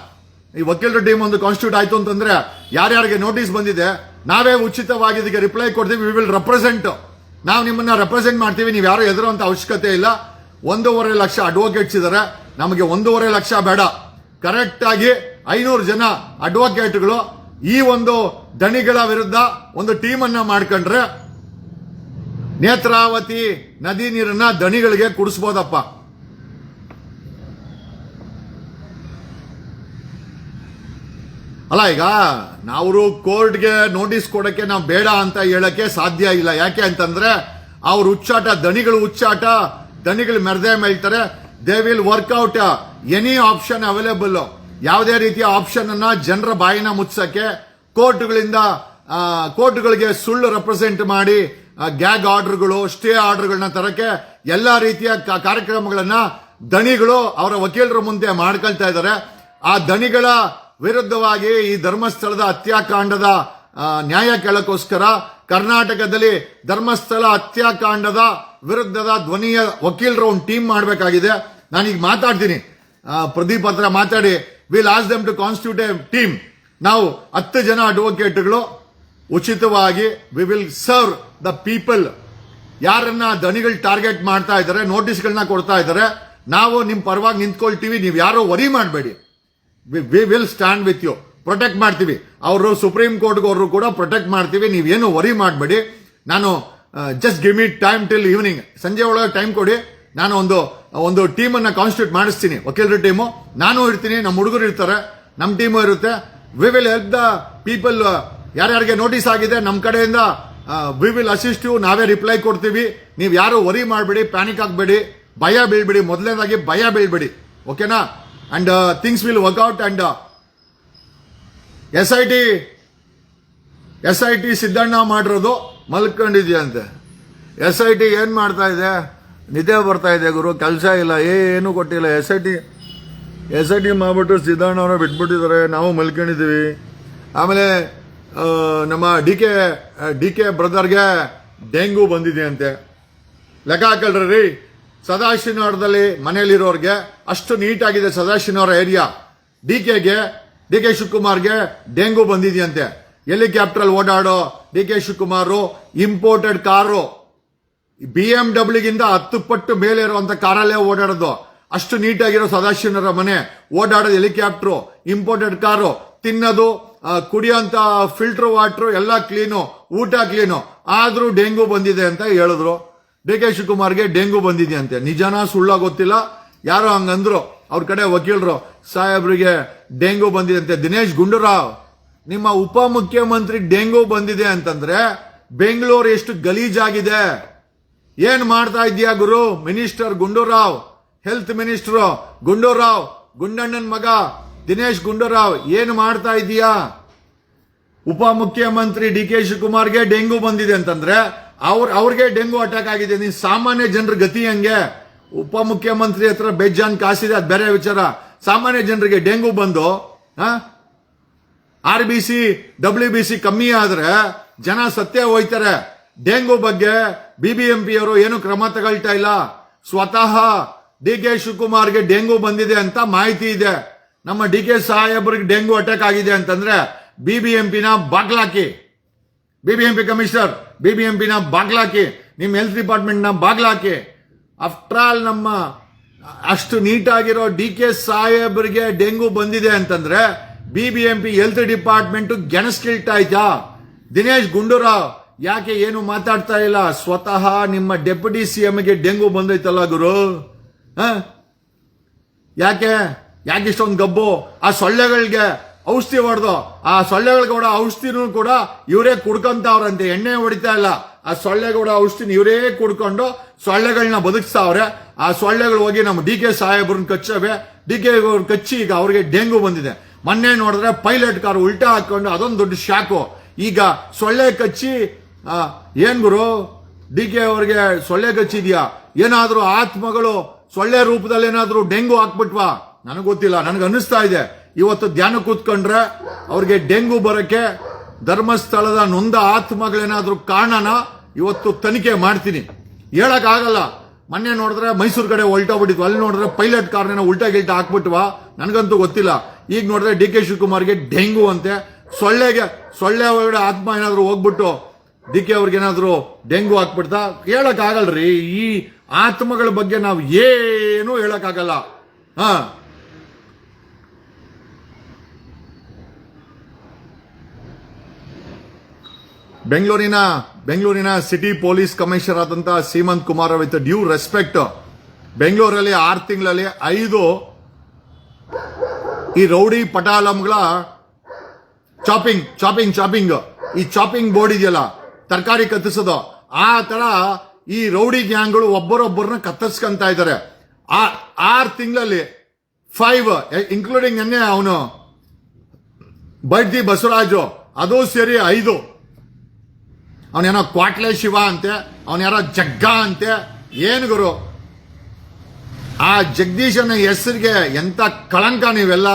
ಈ ವಕೀಲರ ಟೀಮ್ ಒಂದು ಕಾನ್ಸ್ಟಿಟ್ಯೂಟ್ ಆಯ್ತು ಅಂತಂದ್ರೆ ಯಾರ್ಯಾರಿಗೆ ನೋಟಿಸ್ ಬಂದಿದೆ ನಾವೇ ಉಚಿತವಾಗಿ ಇದಕ್ಕೆ ರಿಪ್ಲೈ ಕೊಡ್ತೀವಿ. V will represent. ನಾವು ನಿಮ್ಮನ್ನ ರೆಪ್ರೆಸೆಂಟ್ ಮಾಡ್ತೀವಿ. ನೀವು ಯಾರು ಹೆದರುವಂತ ಅವಶ್ಯಕತೆ ಇಲ್ಲ. 1.5 ಲಕ್ಷ ಅಡ್ವೊಕೇಟ್ಸ್ ಇದ್ದಾರೆ. ನಮಗೆ 1.5 ಲಕ್ಷ ಬೇಡ. ಕರೆಕ್ಟ್ ಆಗಿ 500 ಜನ ಅಡ್ವೊಕೇಟ್ಗಳು ಈ ಒಂದು ದಣಿಗಳ ವಿರುದ್ಧ ಒಂದು ಟೀಮ್ ಅನ್ನ ಮಾಡ್ಕೊಂಡ್ರೆ ನೇತ್ರಾವತಿ ನದಿ ನೀರನ್ನ ದಣಿಗಳಿಗೆ ಕುಡಿಸಬಹುದಪ್ಪ. ಅಲ್ಲ, ಈಗ ನಾವು ಕೋರ್ಟ್ಗೆ ನೋಟಿಸ್ ಕೊಡಕ್ಕೆ ನಾವು ಬೇಡ ಅಂತ ಹೇಳಕ್ಕೆ ಸಾಧ್ಯ ಇಲ್ಲ. ಯಾಕೆ ಅಂತಂದ್ರೆ ಅವ್ರ ಉಚ್ಚಾಟ, ದಣಿಗಳು ಮೆರೆದೇ ಮೇಳ್ತಾರೆ. They will work out any option available. ಯಾವುದೇ ರೀತಿಯ ಆಪ್ಷನ್ ಅನ್ನ ಜನರ ಬಾಯಿನ ಮುಚ್ಚಕ್ಕೆ ಕೋರ್ಟ್ಗಳಿಗೆ ಸುಳ್ಳು ರೆಪ್ರೆಸೆಂಟ್ ಮಾಡಿ ಗ್ಯಾಗ್ ಆರ್ಡರ್ಗಳು, ಸ್ಟೇ ಆರ್ಡರ್ಗಳನ್ನ ತರಕ್ಕೆ ಎಲ್ಲಾ ರೀತಿಯ ಕಾರ್ಯಕ್ರಮಗಳನ್ನ ದಣಿಗಳು ಅವರ ವಕೀಲರ ಮುಂದೆ ಮಾಡ್ಕೊಳ್ತಾ ಇದ್ದಾರೆ. ಆ ದಣಿಗಳ ವಿರುದ್ಧವಾಗಿ ಈ ಧರ್ಮಸ್ಥಳದ ಹತ್ಯಾಕಾಂಡದ ನ್ಯಾಯ ಕೇಳಕ್ಕೋಸ್ಕರ ಕರ್ನಾಟಕದಲ್ಲಿ ಧರ್ಮಸ್ಥಳ ಹತ್ಯಾಕಾಂಡದ ವಿರುದ್ಧದ ಧ್ವನಿಯ ವಕೀಲರು ಒಂದು ಟೀಮ್ ಮಾಡಬೇಕಾಗಿದೆ. ನಾನೀಗ ಮಾತಾಡ್ತೀನಿ, ಪ್ರದೀಪ್ ಹತ್ರ ಮಾತಾಡಿ will ask them to constitute a team. ನಾವು 10 ಜನ ಅಡ್ವೊಕೇಟ್ಗಳು ಉಚಿತವಾಗಿ we will serve the people. ಯಾರನ್ನ ದಣಿಗಳು ಟಾರ್ಗೆಟ್ ಮಾಡ್ತಾ ಇದ್ದಾರೆ, ನೋಟಿಸ್ಗಳನ್ನ ಕೊಡ್ತಾ ಇದ್ದಾರೆ, ನಾವು ನಿಮ್ ಪರವಾಗಿ ನಿಂತ್ಕೊಳ್ತೀವಿ. ನೀವು ಯಾರೋ ವರಿ ಮಾಡಬೇಡಿ. We will stand with you. Protect ಮಾಡ್ತೀವಿ. ಅವರು ಸುಪ್ರೀಂ ಕೋರ್ಟ್ಗೆ ಅವರು ಕೂಡ ಪ್ರೊಟೆಕ್ಟ್ ಮಾಡ್ತೀವಿ. ನೀವೇನು ವರಿ ಮಾಡಬೇಡಿ. ನಾನು just give me time till evening, ಸಂಜೆ ಒಳಗೆ ಟೈಮ್ ಕೊಡಿ. ನಾನು ಒಂದು ಟೀಮ್ ಅನ್ನ ಕಾನ್ಸ್ಟಿಟ್ಯೂಟ್ ಮಾಡಿಸ್ತೀನಿ, ವಕೀಲರ ಟೀಮು. ನಾನು ಇರ್ತೀನಿ, ನಮ್ಮ ಹುಡುಗರು ಇರ್ತಾರೆ, ನಮ್ಮ ಟೀಮು ಇರುತ್ತೆ. V will help the people. ಯಾರ್ಯಾರಿಗೆ ನೋಟಿಸ್ ಆಗಿದೆ ನಮ್ಮ ಕಡೆಯಿಂದ ವಿ ವಿಲ್ ಅಸಿಸ್ಟ್ ಯು. ನಾವೇ ರಿಪ್ಲೈ ಕೊಡ್ತೀವಿ. ನೀವು ಯಾರು ವರಿ ಮಾಡಬೇಡಿ, ಪ್ಯಾನಿಕ್ ಆಗಬೇಡಿ, ಭಯ ಬೀಳ್ಬೇಡಿ. ಮೊದಲನೇದಾಗಿ ಭಯ ಬೀಳ್ಬೇಡಿ, ಓಕೆನಾ? And things will work out. And SIT Siddanna ಮಾಡಿರೋದು ಮಲ್ಕೊಂಡಿದ್ಯಂತೆ. SIT ಏನ್ ಮಾಡ್ತಾ ಇದೆ? ನಿದ್ದೆ ಬರ್ತಾ ಇದೆ ಗುರು, ಕೆಲಸ ಇಲ್ಲ, ಏನು ಕೊಟ್ಟಿಲ್ಲ. SIT ಮಾಡ್ಬಿಟ್ಟು ಸಿದ್ದಣ್ಣ ಅವರ ಬಿಟ್ಬಿಟ್ಟಿದ್ದಾರೆ. ನಾವು ಮಲ್ಕೊಂಡಿದ್ದೀವಿ. ಆಮೇಲೆ ನಮ್ಮ ಡಿ ಕೆ ಬ್ರದರ್ಗೆ ಡೆಂಗು ಬಂದಿದೆ ಅಂತೆ. ಲೆಕ್ಕ ಹಾಕಲ್ರಿ. ಸದಾಶಿವನಗರದಲ್ಲಿ ಮನೆಯಲ್ಲಿರೋರ್ಗೆ ಅಷ್ಟು ನೀಟಾಗಿದೆ ಸದಾಶಿವನಗರ ಏರಿಯಾ. ಡಿ ಕೆ ಶಿವಕುಮಾರ್ಗೆ ಡೆಂಗು ಬಂದಿದೆಯಂತೆ. ಹೆಲಿಕಾಪ್ಟರ್ ಓಡಾಡೋ D K Shivakumar imported car BMW ಗಿಂತ 10 ಪಟ್ಟು ಮೇಲೆ ಇರುವಂತ ಕಾರಲ್ಲೇ ಓಡಾಡೋದು. ಅಷ್ಟು ನೀಟಾಗಿರೋ ಸದಾಶಿವನಗರ ಮನೆ, ಓಡಾಡೋದು ಹೆಲಿಕಾಪ್ಟರ್, ಇಂಪೋರ್ಟೆಡ್ ಕಾರು, ತಿನ್ನೋದು ಕುಡಿಯೋಂತ ಫಿಲ್ಟರ್ ವಾಟರ್ ಎಲ್ಲ ಕ್ಲೀನು, ಊಟ ಕ್ಲೀನು. ಆದ್ರೂ ಡೆಂಗು ಬಂದಿದೆ ಅಂತ ಹೇಳಿದ್ರು. ಡಿ ಕೆ ಶಿವಕುಮಾರ್ಗೆ ಡೆಂಗು ಬಂದಿದೆಯಂತೆ. ನಿಜಾನ ಸುಳ್ಳ ಗೊತ್ತಿಲ್ಲ, ಯಾರೋ ಹಂಗಂದ್ರು. ಅವ್ರ ಕಡೆ ವಕೀಲರು ಸಾಹೇಬ್ರಿಗೆ ಡೆಂಗು ಬಂದಿದೆ. ದಿನೇಶ್ ಗುಂಡೂರಾವ್, ನಿಮ್ಮ ಉಪಮುಖ್ಯಮಂತ್ರಿ ಡೆಂಗು ಬಂದಿದೆ ಅಂತಂದ್ರೆ ಬೆಂಗಳೂರು ಎಷ್ಟು ಗಲೀಜಾಗಿದೆ. ಏನ್ ಮಾಡ್ತಾ ಇದೀಯಾ ಗುರು? Minister Gundurao, health minister Gundurao, ಗುಂಡಣ್ಣನ ಮಗ ದಿನೇಶ್ ಗುಂಡೂರಾವ್, ಏನ್ ಮಾಡ್ತಾ ಇದೀಯಾ? ಉಪಮುಖ್ಯಮಂತ್ರಿ ಡಿ ಕೆ ಶಿವಕುಮಾರ್ಗೆ ಡೆಂಗು ಬಂದಿದೆ ಅಂತಂದ್ರೆ ಅವ್ರಿಗೆ ಡೆಂಗು ಅಟ್ಯಾಕ್ ಆಗಿದೆ. ನೀನ್ ಸಾಮಾನ್ಯ ಜನರ ಗತಿ ಹಂಗೆ. ಉಪಮುಖ್ಯಮಂತ್ರಿ ಹತ್ರ ಬೇಜಾನ್ ಕಾಸಿದೆ, ಅದು ಬೇರೆ ವಿಚಾರ. ಸಾಮಾನ್ಯ ಜನರಿಗೆ ಡೆಂಗು ಬಂದು RBC WBC ಕಮ್ಮಿ ಆದ್ರೆ ಜನ ಸತ್ಯ ಹೋಯ್ತಾರೆ. ಡೆಂಗು ಬಗ್ಗೆ BBMP ಅವರು ಏನು ಕ್ರಮ ತಗೊಳ್ತಾ ಇಲ್ಲ. ಸ್ವತಃ ಡಿ ಕೆ ಶಿವಕುಮಾರ್ಗೆ ಡೆಂಗು ಬಂದಿದೆ ಅಂತ ಮಾಹಿತಿ ಇದೆ. ನಮ್ಮ ಡಿ ಕೆ ಸಾಹೇಬ್ರಿಗೆ ಡೆಂಗು ಅಟ್ಯಾಕ್ ಆಗಿದೆ ಅಂತಂದ್ರೆ BBMP ನ ಬಾಗ್ಲಾಕಿ, BBMP ಕಮಿಷನರ್ BBMP ನ ಬಾಗ್ಲಾಕಿ, ನಿಮ್ಮ ಹೆಲ್ತ್ ಡಿಪಾರ್ಟ್ಮೆಂಟ್ ನ ಬಾಗ್ಲಾಕಿ. ಆಫ್ಟರ್ ಆಲ್ ನಮ್ಮ ಅಷ್ಟು ನೀಟಾಗಿರೋ ಡಿ ಕೆ ಸಾಹೇಬ್ರಿಗೆ ಡೆಂಗು ಬಂದಿದೆ ಅಂತಂದ್ರೆ BBMP ಹೆಲ್ತ್ ಡಿಪಾರ್ಟ್ಮೆಂಟ್ ಗೆಣಸ್ಕಿಳ್ತಾ ಆಯ್ತಾ? ದಿನೇಶ್ ಗುಂಡೂರಾವ್ ಯಾಕೆ ಏನು ಮಾತಾಡ್ತಾ ಇಲ್ಲ? ಸ್ವತಃ ನಿಮ್ಮ ಡೆಪ್ಯೂಟಿ CMಗೆ ಡೆಂಗು ಬಂದೈತಲ್ಲ ಗುರು. ಯಾಕೆ ಇಷ್ಟೊಂದು ಗಬ್ಬು? ಆ ಸೊಳ್ಳೆಗಳಿಗೆ ಔಷಧಿ ಹೊಡೆದು, ಆ ಸೊಳ್ಳೆಗಳಿಗೆ ಕೂಡ ಔಷಧಿನೂ ಕೂಡ ಇವರೇ ಕುಡ್ಕೊಂತವ್ರಂತೆ. ಎಣ್ಣೆ ಹೊಡಿತಾ ಇಲ್ಲ, ಆ ಸೊಳ್ಳೆಗಳ ಔಷಧಿನ ಇವರೇ ಕುಡ್ಕೊಂಡು ಸೊಳ್ಳೆಗಳನ್ನ ಬದುಕಿಸ್ತಾವ್ರೆ. ಆ ಸೊಳ್ಳೆಗಳು ಹೋಗಿ ನಮ್ಮ ಡಿ ಕೆ ಸಾಹೇಬ್ರನ್ನ ಕಚ್ಚವೆ. ಡಿ ಕೆ ಕಚ್ಚಿ ಈಗ ಅವ್ರಿಗೆ ಡೆಂಗು ಬಂದಿದೆ. ಮೊನ್ನೆ ನೋಡಿದ್ರೆ ಪೈಲಟ್ ಕಾರ್ ಉಲ್ಟಾ ಹಾಕೊಂಡು ಅದೊಂದು ದೊಡ್ಡ ಶಾಕು. ಈಗ ಸೊಳ್ಳೆ ಕಚ್ಚಿ ಏನ್ ಗುರು ಡಿ ಕೆ ಅವ್ರಿಗೆ ಸೊಳ್ಳೆ ಕಚ್ಚಿದ್ಯಾ? ಏನಾದ್ರೂ ಆತ್ಮಗಳು ಸೊಳ್ಳೆ ರೂಪದಲ್ಲಿ ಏನಾದ್ರೂ ಡೆಂಗು ಹಾಕ್ಬಿಟ್ವಾ? ನನಗೆ ಗೊತ್ತಿಲ್ಲ, ನನಗೆ ಅನ್ನಿಸ್ತಾ ಇದೆ ಇವತ್ತು ಧ್ಯಾನ ಕೂತ್ಕೊಂಡ್ರೆ ಅವ್ರಿಗೆ ಡೆಂಗು ಬರಕ್ಕೆ ಧರ್ಮಸ್ಥಳದ ನೊಂದ ಆತ್ಮಗಳೇನಾದ್ರೂ ಕಾರಣನ ಇವತ್ತು ತನಿಖೆ ಮಾಡ್ತೀನಿ. ಹೇಳಕ್ ಆಗಲ್ಲ. ಮೊನ್ನೆ ನೋಡಿದ್ರೆ ಮೈಸೂರು ಕಡೆ ಹೊಲ್ಟೋಗ್ಬಿಟ್ಟಿದ್ವು, ಅಲ್ಲಿ ನೋಡಿದ್ರೆ ಪೈಲಟ್ ಕಾರ್ನ ಉಲ್ಟಾ ಗಿಲ್ಟಾ ಹಾಕ್ಬಿಟ್ವಾ? ನನಗಂತೂ ಗೊತ್ತಿಲ್ಲ. ಈಗ ನೋಡಿದ್ರೆ ಡಿ ಕೆ ಶಿವಕುಮಾರ್ಗೆ ಡೆಂಗು ಅಂತೆ. ಸೊಳ್ಳೆ ಒಳಗಡೆ ಆತ್ಮ ಏನಾದ್ರು ಹೋಗ್ಬಿಟ್ಟು ಡಿ ಕೆ ಅವ್ರಿಗೆ ಏನಾದ್ರು ಡೆಂಗು ಹಾಕ್ಬಿಡ್ತಾ? ಹೇಳಕ್ ಆಗಲ್ರಿ. ಈ ಆತ್ಮಗಳ ಬಗ್ಗೆ ನಾವು ಏನು ಹೇಳಕ್ ಆಗಲ್ಲ. ಬೆಂಗಳೂರಿನ ಸಿಟಿ ಪೊಲೀಸ್ ಕಮಿಷನರ್ ಆದಂತ Seemanth Kumar with due respect, ಬೆಂಗಳೂರಲ್ಲಿ 6 ತಿಂಗಳಲ್ಲಿ 5 ಈ ರೌಡಿ ಪಟಾಲಂಗಳ ಚಾಪಿಂಗ್ ಈ ಚಾಪಿಂಗ್ ಬೋರ್ಡ್ ಇದೆಯಲ್ಲ, ತರಕಾರಿ ಕತ್ತಿಸೋದು, ಆ ತರ ಈ ರೌಡಿ ಗ್ಯಾಂಗ್ಗಳು ಒಬ್ಬರೊಬ್ಬರನ್ನ ಕತ್ತರಿಸ್ಕೊಂತ ಇದ್ದಾರೆ. 6 ತಿಂಗಳಲ್ಲಿ 5 ಇನ್ಕ್ಲೂಡಿಂಗ್ ನೆನ್ನೆ ಅವನು ಬಡ್ಡಿ ಬಸವರಾಜು, ಅದು ಸೇರಿ 5. ಅವನೇನೋ ಕ್ವಾಟ್ಲೆ ಶಿವ ಅಂತೆ, ಅವನ್ಯಾರೋ ಜಗ್ಗ ಅಂತೆ. ಏನು ಗುರು ಆ ಜಗದೀಶನ ಹೆಸರಿಗೆ ಎಂತ ಕಳಂಕ ನೀವೆಲ್ಲ.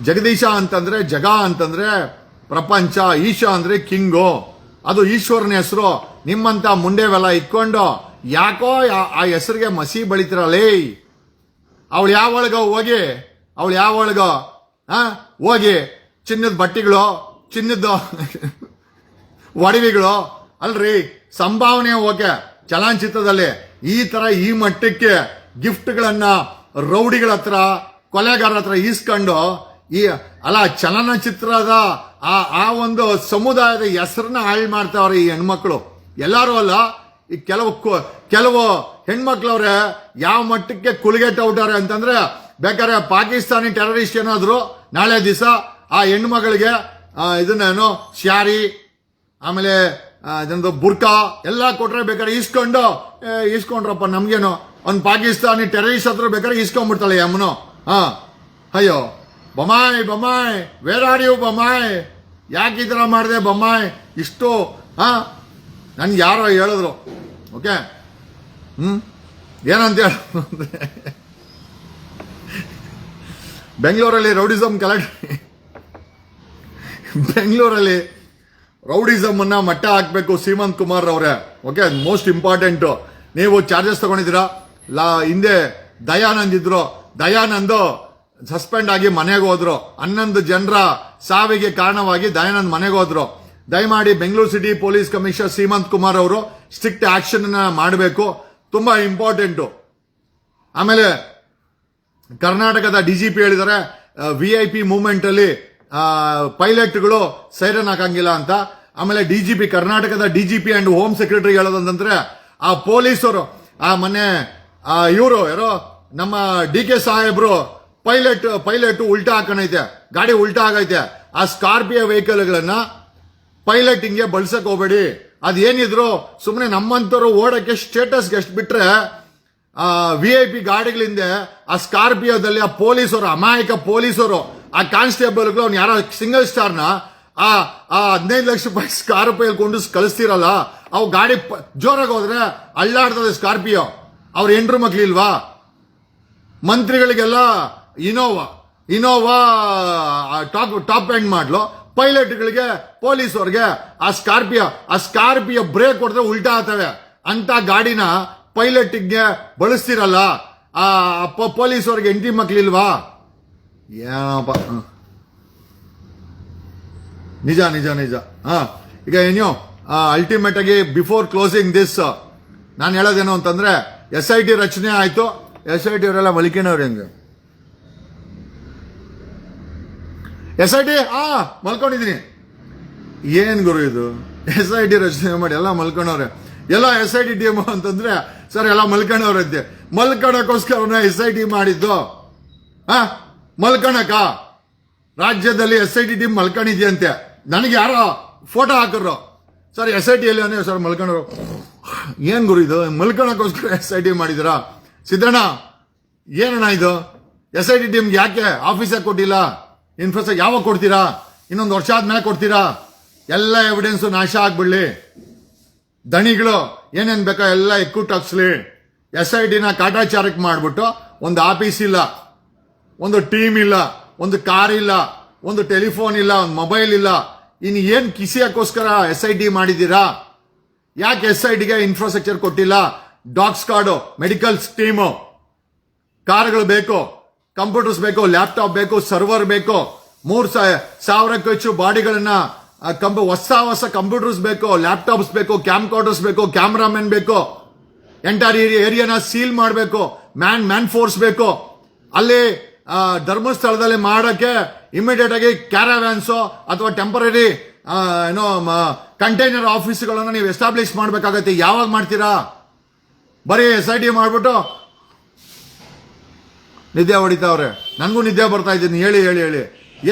ಜಗದೀಶ ಅಂತಂದ್ರೆ ಜಗ ಅಂತಂದ್ರೆ ಪ್ರಪಂಚ, ಈಶ ಅಂದ್ರೆ ಕಿಂಗು, ಅದು ಈಶ್ವರನ ಹೆಸರು. ನಿಮ್ಮಂತ ಮುಂಡೆವೆಲ್ಲ ಇಟ್ಕೊಂಡು ಯಾಕೋ ಆ ಹೆಸರಿಗೆ ಮಸಿ ಬಳಿತಿರಲೇ. ಅವಳು ಯಾವೊಳಗ ಹೋಗಿ ಚಿನ್ನದ ಬಟ್ಟೆಗಳು, ಚಿನ್ನದ ಒಡವಿಗಳು ಅಲ್ರಿ, ಸಂಭಾವನೆ ಓಕೆ ಚಲನಚಿತ್ರದಲ್ಲಿ ಈ ತರ ಈ ಮಟ್ಟಕ್ಕೆ ಗಿಫ್ಟ್ಗಳನ್ನ ರೌಡಿಗಳ ಹತ್ರ, ಕೊಲೆಗಾರರ ಹತ್ರ ಈಸ್ಕೊಂಡು ಚಲನಚಿತ್ರದ ಆ ಒಂದು ಸಮುದಾಯದ ಹೆಸರನ್ನ ಹಾಳು ಮಾಡ್ತಾವ್ರೆ ಈ ಹೆಣ್ಮಕ್ಳು. ಎಲ್ಲಾರು ಅಲ್ಲ, ಈ ಕೆಲವು ಹೆಣ್ಮಕ್ಳವ್ರೆ ಯಾವ ಮಟ್ಟಕ್ಕೆ ಕುಲಿಗೆಟ್ ಔಟಾರೆ ಅಂತಂದ್ರೆ, ಬೇಕಾದ್ರೆ ಪಾಕಿಸ್ತಾನಿ ಟೆರರಿಸ್ಟ್ ಏನಾದ್ರು ನಾಳೆ ದಿವಸ ಆ ಹೆಣ್ಮಗಳಿಗೆ ಇದನ್ನೇನು ಶಾರಿ ಆಮೇಲೆ ಇದೊಂದು ಬುರ್ಕಾ ಎಲ್ಲ ಕೊಟ್ರೆ ಬೇಕಾದ್ರೆ ಈಸ್ಕೊಂಡ್ರಪ್ಪ ನಮ್ಗೇನು, ಅವ್ನು ಪಾಕಿಸ್ತಾನಿ ಟೆರರಿಸ್ಟ್ ಹತ್ರ ಬೇಕಾದ್ರೆ ಈಸ್ಕೊಂಡ್ಬಿಡ್ತಾಳೆ ಅಮ್ಮನು. ಅಯ್ಯೋ Bommai where are you Bommai, ಯಾಕೆ ಈ ತರ ಮಾಡಿದೆ ಬೊಮ್ಮಾಯ್? ಇಷ್ಟು ನನ್ಗೆ ಯಾರೋ ಹೇಳಿದ್ರು. ಓಕೆ ಏನಂತ ಹೇಳಿದ್ರೆ, ಬೆಂಗಳೂರಲ್ಲಿ ರೌಡಿಸಮ್ ಅನ್ನ ಮಟ್ಟ ಹಾಕ್ಬೇಕು ಸೀಮಂತ್ ಕುಮಾರ್ ಅವರೇ. Okay, most important. ನೀವು ಚಾರ್ಜಸ್ ತಗೊಂಡಿದ್ದೀರಾ. ಹಿಂದೆ ದಯಾನಂದ್ ಇದ್ರು, ದಯಾನಂದ್ ಸಸ್ಪೆಂಡ್ ಆಗಿ ಮನೆಗೆ ಹೋದ್ರು. 11 ಜನರ ಸಾವಿಗೆ ಕಾರಣವಾಗಿ ದಯಾನಂದ್ ಮನೆಗೆ ಹೋದ್ರು. ದಯಮಾಡಿ Bengaluru city police commissioner Seemant Kumar ಅವರು ಸ್ಟ್ರಿಕ್ಟ್ ಆಕ್ಷನ್ ಮಾಡಬೇಕು, ತುಂಬಾ ಇಂಪಾರ್ಟೆಂಟು. ಆಮೇಲೆ ಕರ್ನಾಟಕದ ಡಿಜಿಪಿ ಹೇಳಿದ್ದಾರೆ VIP ಮೂವ್ಮೆಂಟ್ ಅಲ್ಲಿ ಪೈಲಟ್ಗಳು ಸೈರನ್ ಹಾಕಂಗಿಲ್ಲ ಅಂತ. ಆಮೇಲೆ ಡಿಜಿಪಿ, ಕರ್ನಾಟಕದ ಡಿಜಿಪಿ ಅಂಡ್ ಹೋಮ್ ಸೆಕ್ರೆಟರಿ ಹೇಳೋದಂತಂದ್ರೆ ಆ ಪೊಲೀಸರು ಮೊನ್ನೆ ಇವರು ಯಾರೋ ನಮ್ಮ DK ಸಾಹೇಬ್ರು ಪೈಲಟ್ ಉಲ್ಟಾ ಹಾಕಣೈತೆ, ಗಾಡಿ ಉಲ್ಟಾ ಆಗೈತೆ. ಆ ಸ್ಕಾರ್ಪಿಯೋ ವೆಹಿಕಲ್ಗಳನ್ನ ಪೈಲಟಿಂಗ್ಗೆ ಬಳಸಕ್ ಹೋಗ್ಬೇಡಿ. ಅದೇನಿದ್ರು ಸುಮ್ಮನೆ ನಮ್ಮಂತವ್ರು ಓಡಕ್ಕೆ ಸ್ಟೇಟಸ್ಗೆ ಎಷ್ಟು ಬಿಟ್ರೆ VIP ಗಾಡಿಗಳಿಂದ ಆ ಸ್ಕಾರ್ಪಿಯೋದಲ್ಲಿ ಆ ಪೊಲೀಸರು, ಅಮಾಯಕ ಪೊಲೀಸರು, ಆ ಕಾನ್ಸ್ಟೇಬಲ್ಗಳು ಅವ್ನು ಯಾರೋ ಸಿಂಗಲ್ ಸ್ಟಾರ್ನ ಆ 15 ಲಕ್ಷ ರೂಪಾಯಿ ಸ್ಕಾರ್ಪಿಯೋ ಕೊಂಡು ಕಳಿಸ್ತಿರಲ್ಲ, ಅವು ಗಾಡಿ ಜೋರಾಗಿ ಹೋದ್ರೆ ಅಳ್ಳಾಡ್ತದೆ ಸ್ಕಾರ್ಪಿಯೋ. ಅವ್ರ ಹೆಂಡ್ರು ಮಕ್ಳಿಲ್ವಾ? ಮಂತ್ರಿಗಳಿಗೆಲ್ಲ ಇನೋವಾ ಟಾಪ್ ಎಂಡ್ ಮಾಡ್ಲು, ಪೈಲಟ್ಗಳಿಗೆ ಪೊಲೀಸವ್ರಿಗೆ ಆ ಸ್ಕಾರ್ಪಿಯೋ ಬ್ರೇಕ್ ಹೊಡೆದ್ರೆ ಉಲ್ಟಾ ಆಗ್ತವೆ ಅಂತ ಗಾಡಿನ ಪೈಲಟ್ಗೆ ಬಳಸ್ತಿರಲ್ಲ. ಆ ಪೊಲೀಸವ್ರಿಗೆ ಹೆಂಡತಿ ಮಕ್ಳಿಲ್ವಾ? ಏನಪ್ಪ, ನಿಜ. ಈಗ ಏನೋ ಅಲ್ಟಿಮೇಟ್ ಆಗಿ ಬಿಫೋರ್ ಕ್ಲೋಸಿಂಗ್ ದಿಸ್ ನಾನು ಹೇಳೋದೇನು ಅಂತಂದ್ರೆ, SIT ರಚನೆ ಆಯ್ತು. SIT ಅವರೆಲ್ಲ ಮಲಿಕೆನವ್ರು ಹೆಂಗೆ SIT ಮಲ್ಕೊಂಡಿದೀನಿ. ಏನ್ ಗುರು ಇದು? SIT ರಚನೆ ಮಾಡಿ ಎಲ್ಲ ಮಲ್ಕೊಂಡವ್ರೆ. ಎಲ್ಲ SIT ಟೀಮ್ ಅಂತಂದ್ರೆ ಸರ್ ಎಲ್ಲ ಮಲ್ಕೊಂಡವ್ರದ್ದೆ. ಮಲ್ಕೊಳಕ್ಕೋಸ್ಕರ SIT ಮಾಡಿದ್ದು. ಮಲ್ಕಣಕ ರಾಜ್ಯದಲ್ಲಿ SIT ಟೀಮ್ ಮಲ್ಕೊಂಡಿದ್ಯಂತೆ. ನನಗೆ ಯಾರೋ ಫೋಟೋ ಹಾಕಿದ್ರು, ಸರ್ SIT ಎಲ್ಲಿ ಅಂದ್ರೆ ಸರ್ ಮಲ್ಕೊಂಡ್ರು. ಏನ್ ಗುರು ಇದು? ಮಲ್ಕೊಳಕ್ಕೋಸ್ಕರ SIT ಮಾಡಿದಿರಾ? ಸಿದ್ದಣ್ಣ ಏನಣ್ಣ ಇದು? SIT ಟೀಮ್ಗೆ ಯಾಕೆ ಆಫೀಸಾಗ ಕೊಟ್ಟಿಲ್ಲ? ಇನ್ಫ್ರಾಸ್ಟ್ರಕ್ಚರ್ ಯಾವಾಗ ಕೊಡ್ತೀರಾ? ಇನ್ನೊಂದು ವರ್ಷ ಆದ್ಮೇಲೆ ಕೊಡ್ತೀರಾ? ಎಲ್ಲ ಎವಿಡೆನ್ಸ್ ನಾಶ ಆಗ್ಬಿಡ್ಲಿ. ದಣಿಗಳು ಏನೇನ್ ಬೇಕೋ ಎಲ್ಲ ಎಕ್ಕುಟ್ಟಾಕ್ಸ್ಲಿ. SIT ನ ಕಾಟಾಚಾರಕ್ಕೆ ಮಾಡ್ಬಿಟ್ಟು ಒಂದು ಆಫೀಸ್ ಇಲ್ಲ, ಒಂದು ಟೀಮ್ ಇಲ್ಲ, ಒಂದು ಕಾರ್ ಇಲ್ಲ, ಒಂದು ಟೆಲಿಫೋನ್ ಇಲ್ಲ, ಒಂದು ಮೊಬೈಲ್ ಇಲ್ಲ. ಇನ್ನು ಏನ್ ಕಿಸಿಯಕ್ಕೋಸ್ಕರ SIT ಮಾಡಿದೀರಾ? ಯಾಕೆ SITಗೆ ಇನ್ಫ್ರಾಸ್ಟ್ರಕ್ಚರ್ ಕೊಟ್ಟಿಲ್ಲ? ಡಾಗ್ ಸ್ಕ್ವಾಡ್, ಮೆಡಿಕಲ್ ಟೀಮು, ಕಾರ್ಗಳು ಬೇಕು, ಕಂಪ್ಯೂಟರ್ಸ್ ಬೇಕು, ಲ್ಯಾಪ್ಟಾಪ್ ಬೇಕು, ಸರ್ವರ್ ಬೇಕು, 3,000ಕ್ಕೂ ಹೆಚ್ಚು ಬಾಡಿಗಳನ್ನ ಹೊಸ ಕಂಪ್ಯೂಟರ್ಸ್ ಬೇಕು, ಲ್ಯಾಪ್ಟಾಪ್ಸ್ ಬೇಕು, ಕ್ಯಾಮ್ಕಾರ್ಡರ್ಸ್ ಬೇಕು, ಕ್ಯಾಮ್ರಾಮನ್ ಬೇಕು, ಎಂಟೈರ್ ಏರಿಯಾನ ಸೀಲ್ ಮಾಡಬೇಕು, ಮ್ಯಾನ್ ಫೋರ್ಸ್ ಬೇಕು. ಅಲ್ಲಿ ಧರ್ಮಸ್ಥಳದಲ್ಲಿ ಮಾಡಕ್ಕೆ ಇಮಿಡಿಯೇಟ್ ಆಗಿ ಕ್ಯಾರಾವ್ಯಾನ್ಸ್ ಅಥವಾ ಟೆಂಪರರಿ ಕಂಟೈನರ್ ಆಫೀಸ್ಗಳನ್ನ ನೀವು ಎಸ್ಟಾಬ್ಲಿಷ್ ಮಾಡಬೇಕಾಗತ್ತೆ. ಯಾವಾಗ ಮಾಡ್ತೀರಾ? ಬರೀ SIT ಮಾಡ್ಬಿಟ್ಟು ನಿದ್ದೆ ಹೊಡಿತಾವ್ರೆ. ನನಗೂ ನಿದ್ದೆ ಬರ್ತಾ ಇದ್ದೀನಿ ಹೇಳಿ.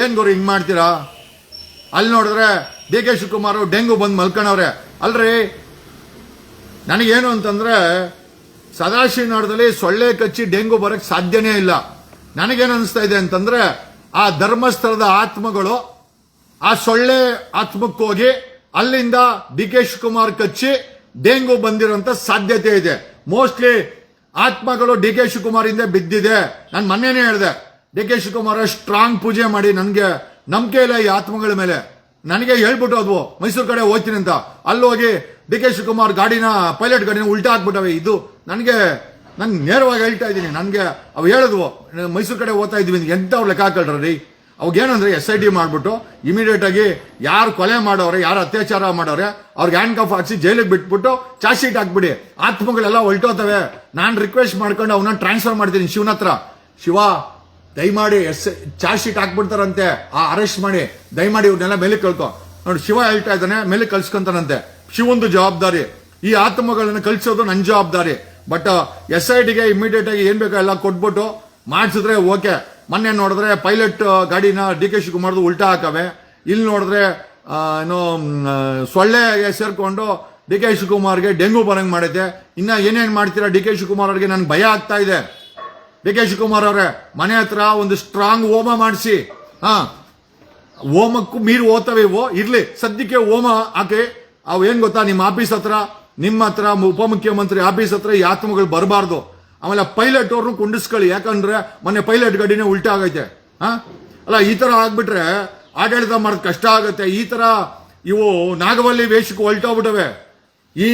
ಏನ್ ಗುರು ಹಿಂಗ್ ಮಾಡ್ತೀರಾ? ಅಲ್ಲಿ ನೋಡಿದ್ರೆ DK ಶಿವಕುಮಾರ್ ಡೆಂಗು ಬಂದು ಮಲ್ಕೊಂಡವ್ರೆ. ಅಲ್ರಿ, ನನಗೇನು ಅಂತಂದ್ರೆ ಸದಾಶಿವನಗರದಲ್ಲಿ ಸೊಳ್ಳೆ ಕಚ್ಚಿ ಡೆಂಗು ಬರಕ್ ಸಾಧ್ಯನೇ ಇಲ್ಲ. ನನಗೇನು ಅನಿಸ್ತಾ ಇದೆ ಅಂತಂದ್ರೆ ಆ ಧರ್ಮಸ್ಥಳದ ಆತ್ಮಗಳು ಆ ಸೊಳ್ಳೆ ಆತ್ಮಕ್ಕೆ ಹೋಗಿ ಅಲ್ಲಿಂದ DK ಶಿವಕುಮಾರ್ ಕಚ್ಚಿ ಡೆಂಗು ಬಂದಿರೋಂತ ಸಾಧ್ಯತೆ ಇದೆ. ಮೋಸ್ಟ್ಲಿ ಆತ್ಮಗಳು DK ಶಿವಕುಮಾರ್ ಇಂದ ಬಿದ್ದಿದೆ. ನಾನು ಮೊನ್ನೆನೇ ಹೇಳಿದೆ, DK ಶಿವಕುಮಾರ್ ಸ್ಟ್ರಾಂಗ್ ಪೂಜೆ ಮಾಡಿ. ನನಗೆ ನಂಬಿಕೆ ಇಲ್ಲ ಈ ಆತ್ಮಗಳ ಮೇಲೆ. ನನಗೆ ಹೇಳ್ಬಿಟ್ಟು ಅದು ಮೈಸೂರು ಕಡೆ ಹೋಗ್ತೀನಿ ಅಂತ, ಅಲ್ಲಿ ಹೋಗಿ DK ಶಿವಕುಮಾರ್ ಪೈಲಟ್ ಗಾಡಿನ ಉಲ್ಟಾ ಹಾಕ್ಬಿಟ್ಟವೆ. ಇದು ನಾನು ನೇರವಾಗಿ ಹೇಳ್ತಾ ಇದ್ದೀನಿ. ನನಗೆ ಅವು ಹೇಳಿದ್ವು ಮೈಸೂರು ಕಡೆ ಹೋಗ್ತಾ ಇದ್ವಿ, ಎಂತವ್ರು ಲೆಕ್ಕ ಹಾಕೊಳ್ರಿ. ಅವಾಗೇನಂದ್ರೆ SIT ಮಾಡ್ಬಿಟ್ಟು ಇಮಿಡಿಯೇಟ್ ಆಗಿ ಯಾರು ಕೊಲೆ ಮಾಡೋರೆ, ಯಾರು ಅತ್ಯಾಚಾರ ಮಾಡೋರೆ ಅವ್ರಿಗೆ ಹ್ಯಾಂಡ್ ಕಫ್ ಹಾಕ್ಸಿ ಜೈಲಿಗೆ ಬಿಟ್ಬಿಟ್ಟು ಚಾರ್ಜ್ ಶೀಟ್ ಹಾಕ್ಬಿಡಿ. ಆತ್ಮಗಳೆಲ್ಲ ಹೊಲ್ಟೋತವೆ. ನಾನು ರಿಕ್ವೆಸ್ಟ್ ಮಾಡ್ಕೊಂಡು ಅವನ್ನ ಟ್ರಾನ್ಸ್ಫರ್ ಮಾಡ್ತೀನಿ ಶಿವನ ಹತ್ರ. ಶಿವ ದಯಮಾಡಿ ಚಾರ್ಜ್ ಶೀಟ್ ಹಾಕ್ಬಿಡ್ತಾರಂತೆ, ಅರೆಸ್ಟ್ ಮಾಡಿ ದಯಮಾಡಿ ಇವ್ರನ್ನೆಲ್ಲ ಮೇಲೆ ಕಳ್ಕೊ. ನೋಡಿ ಶಿವ ಹೇಳ್ತಾ ಇದ್ದಾನೆ, ಮೇಲೆ ಕಳ್ಸ್ಕೊಂತಾನಂತೆ. ಶಿವಂದು ಜವಾಬ್ದಾರಿ, ಈ ಆತ್ಮಗಳನ್ನ ಕಳ್ಸೋದು ನನ್ನ ಜವಾಬ್ದಾರಿ. ಬಟ್ SITಗೆ ಇಮಿಡಿಯೇಟ್ ಆಗಿ ಏನ್ ಬೇಕೋ ಎಲ್ಲ ಕೊಟ್ಬಿಟ್ಟು ಮಾಡಿಸಿದ್ರೆ ಓಕೆ. ಮೊನ್ನೆ ನೋಡಿದ್ರೆ ಪೈಲಟ್ ಗಾಡಿನ DK ಶಿವಕುಮಾರ್ದು ಉಲ್ಟಾ ಹಾಕವೆ. ಇಲ್ಲಿ ನೋಡಿದ್ರೆ ಸೊಳ್ಳೆಗೆ ಸೇರ್ಕೊಂಡು DK ಶಿವಕುಮಾರ್ಗೆ ಡೆಂಗು ಬರಂಗ್ ಮಾಡೈತೆ. ಇನ್ನ ಏನೇನ್ ಮಾಡ್ತೀರಾ DK ಶಿವಕುಮಾರ್ ಅವ್ರಿಗೆ? ನನ್ಗೆ ಭಯ ಆಗ್ತಾ ಇದೆ. DK ಶಿವಕುಮಾರ್ ಅವ್ರೆ, ಮನೆ ಹತ್ರ ಒಂದು ಸ್ಟ್ರಾಂಗ್ ಹೋಮ ಮಾಡಿಸಿ. ಹೋಮಕ್ಕೂ ಮೀರಿ ಓದ್ತವೆ ಇವು. ಇರ್ಲಿ, ಸದ್ಯಕ್ಕೆ ಹೋಮ ಹಾಕಿ. ಅವು ಏನ್ ಗೊತ್ತಾ, ನಿಮ್ಮ ಆಫೀಸ್ ಹತ್ರ, ನಿಮ್ಮ ಹತ್ರ, ಉಪಮುಖ್ಯಮಂತ್ರಿ ಆಫೀಸ್ ಹತ್ರ ಈ ಆತ್ಮಗಳು ಬರಬಾರ್ದು. ಆಮೇಲೆ ಪೈಲಟ್ ಅವ್ರನ್ನು ಕುಂಡಿಸ್ಕೊಳ್ಳಿ. ಯಾಕಂದ್ರೆ ಮೊನ್ನೆ ಪೈಲಟ್ ಗಾಡಿನೇ ಉಲ್ಟಾ ಆಗೈತೆ. ಅಲ್ಲ, ಈ ತರ ಆಗ್ಬಿಟ್ರೆ ಆಡಳಿತ ಮಾಡೋದು ಕಷ್ಟ ಆಗುತ್ತೆ. ಈ ತರ ಇವು ನಾಗವಲ್ಲಿ ವೇಷಕ್ಕೆ ಹೊಲ್ಟೋಗ್ಬಿಟ್ಟವೆ. ಈ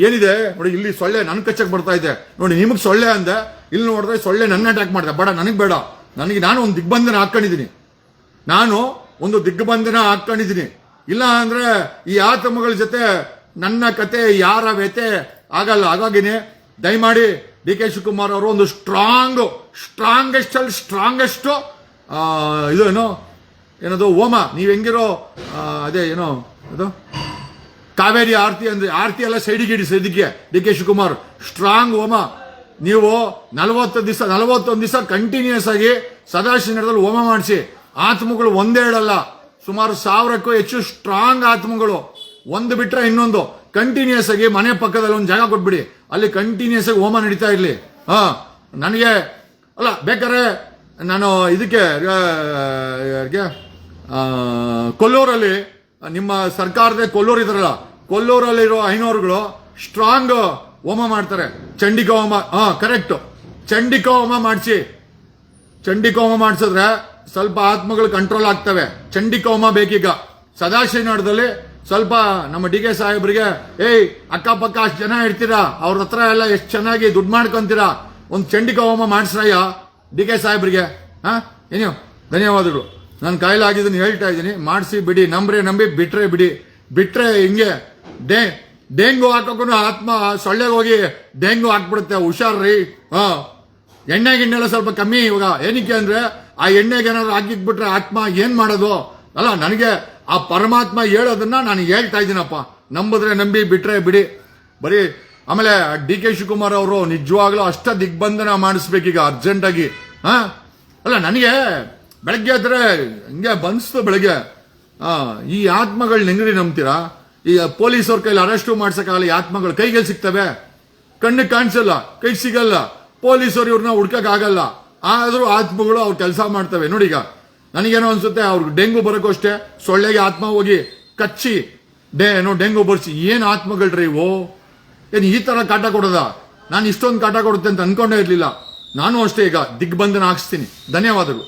ಏನಿದೆ ನೋಡಿ, ಇಲ್ಲಿ ಸೊಳ್ಳೆ ನನ್ ಕಚ್ಚಕ್ ಬರ್ತಾ ಇದೆ ನೋಡಿ, ನಿಮಗ್ ಸೊಳ್ಳೆ ಅಂದೆ, ಇಲ್ಲಿ ನೋಡಿದ್ರೆ ಸೊಳ್ಳೆ ನನ್ನ ಅಟ್ಯಾಕ್ ಮಾಡಿದೆ. ಬೇಡ, ನನಗ್ ಬೇಡ. ನಾನು ಒಂದು ದಿಗ್ಬಂಧನ ಹಾಕೊಂಡಿದ್ದೀನಿ, ಇಲ್ಲ ಅಂದ್ರೆ ಈ ಆತಮಗಳ ಜೊತೆ ನನ್ನ ಕತೆ ಯಾರ ವ್ಯತೆ ಆಗಲ್ಲ. ಹಾಗಾಗಿನೇ ದಯಮಾಡಿ ಡಿ ಕೆ ಶಿವಕುಮಾರ್ ಅವರು ಒಂದು ಸ್ಟ್ರಾಂಗೆಸ್ಟ್ ಇದು ಏನದು ಹೋಮ, ನೀವ್ ಹೆಂಗಿರೋ ಅದೇ ಏನೋ ಅದು ಕಾವೇರಿ ಆರತಿ ಅಂದ್ರೆ ಆರತಿ ಎಲ್ಲ ಸೈಡಿಗಿಡಿ ಸದ್ಯಕ್ಕೆ. ಡಿ ಕೆ ಶಿವಕುಮಾರ್ ಸ್ಟ್ರಾಂಗ್ ಹೋಮ ನೀವು 41 ದಿವಸ ಕಂಟಿನ್ಯೂಸ್ ಆಗಿ ಸದಾಶಿವನಗರದಲ್ಲಿ ಹೋಮ ಮಾಡಿಸಿ. ಆತ್ಮಗಳು ಒಂದೇ ಹೇಳಲ್ಲ, ಸುಮಾರು 1000ಕ್ಕೂ ಹೆಚ್ಚು ಸ್ಟ್ರಾಂಗ್ ಆತ್ಮಗಳು, ಒಂದು ಬಿಟ್ರೆ ಇನ್ನೊಂದು ಕಂಟಿನ್ಯೂಸ್ ಆಗಿ ಮನೆ ಪಕ್ಕದಲ್ಲಿ ಒಂದು ಜಾಗ ಕೊಟ್ಬಿಡಿ, ಅಲ್ಲಿ ಕಂಟಿನ್ಯೂಸ್ ಆಗಿ ಹೋಮ ನಡೀತಾ ಇರ್ಲಿ. ನನಗೆ ಅಲ್ಲ, ಬೇಕಾದ್ರೆ ನಾನು ಇದಕ್ಕೆ ಕೊಲ್ಲೂರಲ್ಲಿ ನಿಮ್ಮ ಸರ್ಕಾರದ ಕೊಲ್ಲೂರು ಇದಾರಲ್ಲ, ಕೊಲ್ಲೂರಲ್ಲಿರೋ ಐನೋರುಗಳು ಸ್ಟ್ರಾಂಗ್ ಹೋಮ ಮಾಡ್ತಾರೆ. ಚಂಡಿಕಾ ಹೋಮ, ಕರೆಕ್ಟ್, ಚಂಡಿಕಾ ಹೋಮ ಮಾಡಿಸಿದ್ರೆ ಸ್ವಲ್ಪ ಆತ್ಮಗಳು ಕಂಟ್ರೋಲ್ ಆಗ್ತವೆ. ಚಂಡಿಕಾ ಹೋಮ ಬೇಕೀಗ. ಸದಾಶಿವನಗರದಲ್ಲಿ ಸ್ವಲ್ಪ ನಮ್ಮ ಡಿ ಕೆ ಸಾಹೇಬ್ರಿಗೆ, ಅಕ್ಕಪಕ್ಕ ಅಷ್ಟು ಜನ ಇರ್ತೀರಾ, ಅವ್ರ ಹತ್ರ ಎಲ್ಲ ಎಷ್ಟು ಚೆನ್ನಾಗಿ ದುಡ್ಡು ಮಾಡ್ಕೊಂತೀರಾ, ಒಂದು ಚಂಡಿಕಾ ಹೋಮ ಮಾಡಿಸ್ರಯ್ಯ ಡಿ ಕೆ ಸಾಹೇಬ್ರಿಗೆ. ಏನು ಧನ್ಯವಾದಗಳು. ನಾನು ಕಾಯಿಲಾಗಿದ್ದೀನಿ ಹೇಳ್ತಾ ಇದ್ದೀನಿ, ಮಾಡಿಸಿ ಬಿಡಿ. ನಂಬಿ ಬಿಟ್ರೆ ಹಿಂಗೆ ಡೆಂಗು ಹಾಕೋಕು ಆತ್ಮ ಸೊಳ್ಳೆಗೆ ಹೋಗಿ ಡೆಂಗು ಹಾಕ್ಬಿಡುತ್ತೆ. ಹುಷಾರ್ರಿ. ಎಣ್ಣೆ ಗಿಣ್ಣೆಲ್ಲ ಸ್ವಲ್ಪ ಕಮ್ಮಿ ಇವಾಗ. ಏನಕ್ಕೆ ಅಂದ್ರೆ ಆ ಎಣ್ಣೆಗೆ ಏನಾದ್ರು ಹಾಕಿಟ್ಬಿಟ್ರೆ ಆತ್ಮ ಏನ್ ಮಾಡೋದು ಅಲ್ಲ. ನನಗೆ ಆ ಪರಮಾತ್ಮ ಹೇಳೋದನ್ನ ನಾನು ಹೇಳ್ತಾ ಇದ್ದೀನಪ್ಪ. ನಂಬಿದ್ರೆ ನಂಬಿ, ಬಿಟ್ರೆ ಬಿಡಿ. ಬರೀ ಆಮೇಲೆ ಡಿ ಕೆ ಶಿವಕುಮಾರ್ ಅವರು ನಿಜವಾಗ್ಲೂ ಅಷ್ಟ ದಿಗ್ಬಂಧನ ಮಾಡಿಸ್ಬೇಕೀಗ ಅರ್ಜೆಂಟ್ ಆಗಿ. ಅಲ್ಲ, ನನಗೆ ಬೆಳಗ್ಗೆ ಆದ್ರೆ ಹಿಂಗೆ ಬನ್ಸ್ತು ಬೆಳಗ್ಗೆ. ಈ ಆತ್ಮಗಳನ್ನ ಹೆಂಗ್ರಿ ನಂಬ್ತೀರಾ? ಈ ಪೊಲೀಸವ್ರ ಕೈಲಿ ಅರೆಸ್ಟ್ ಮಾಡ್ಸಕ್ಕಾಗಲ್ಲ. ಈ ಆತ್ಮಗಳು ಕೈಗೆ ಸಿಗ್ತವೆ, ಕಣ್ಣಿಗೆ ಕಾಣಿಸಲ್ಲ, ಕೈ ಸಿಗಲ್ಲ. ಪೊಲೀಸರು ಇವ್ರನ್ನ ಹುಡ್ಕಕ್ ಆಗಲ್ಲ. ಆದ್ರೂ ಆತ್ಮಗಳು ಅವ್ರ ಕೆಲಸ ಮಾಡ್ತವೆ. ನೋಡಿ, ಈಗ ನನಗೇನೋ ಅನ್ಸುತ್ತೆ, ಅವ್ರಿಗೆ ಡೆಂಗು ಬರೋಕ್ಕೂ ಅಷ್ಟೇ, ಸೊಳ್ಳೆಗೆ ಆತ್ಮ ಹೋಗಿ ಕಚ್ಚಿ ಡೆಂಗು ಬರ್ಸಿ. ಏನ್ ಆತ್ಮಗಳ್ರಿ ಇವು? ಏನ್ ಈ ತರ ಕಾಟ ಕೊಡೋದ? ನಾನು ಇಷ್ಟೊಂದು ಕಾಟ ಕೊಡುತ್ತೆ ಅಂತ ಅನ್ಕೊಂಡೇ ಇರ್ಲಿಲ್ಲ. ನಾನು ಅಷ್ಟೇ ಈಗ ದಿಗ್ಬಂಧನ ಹಾಕ್ಸ್ತೀನಿ. ಧನ್ಯವಾದಗಳು.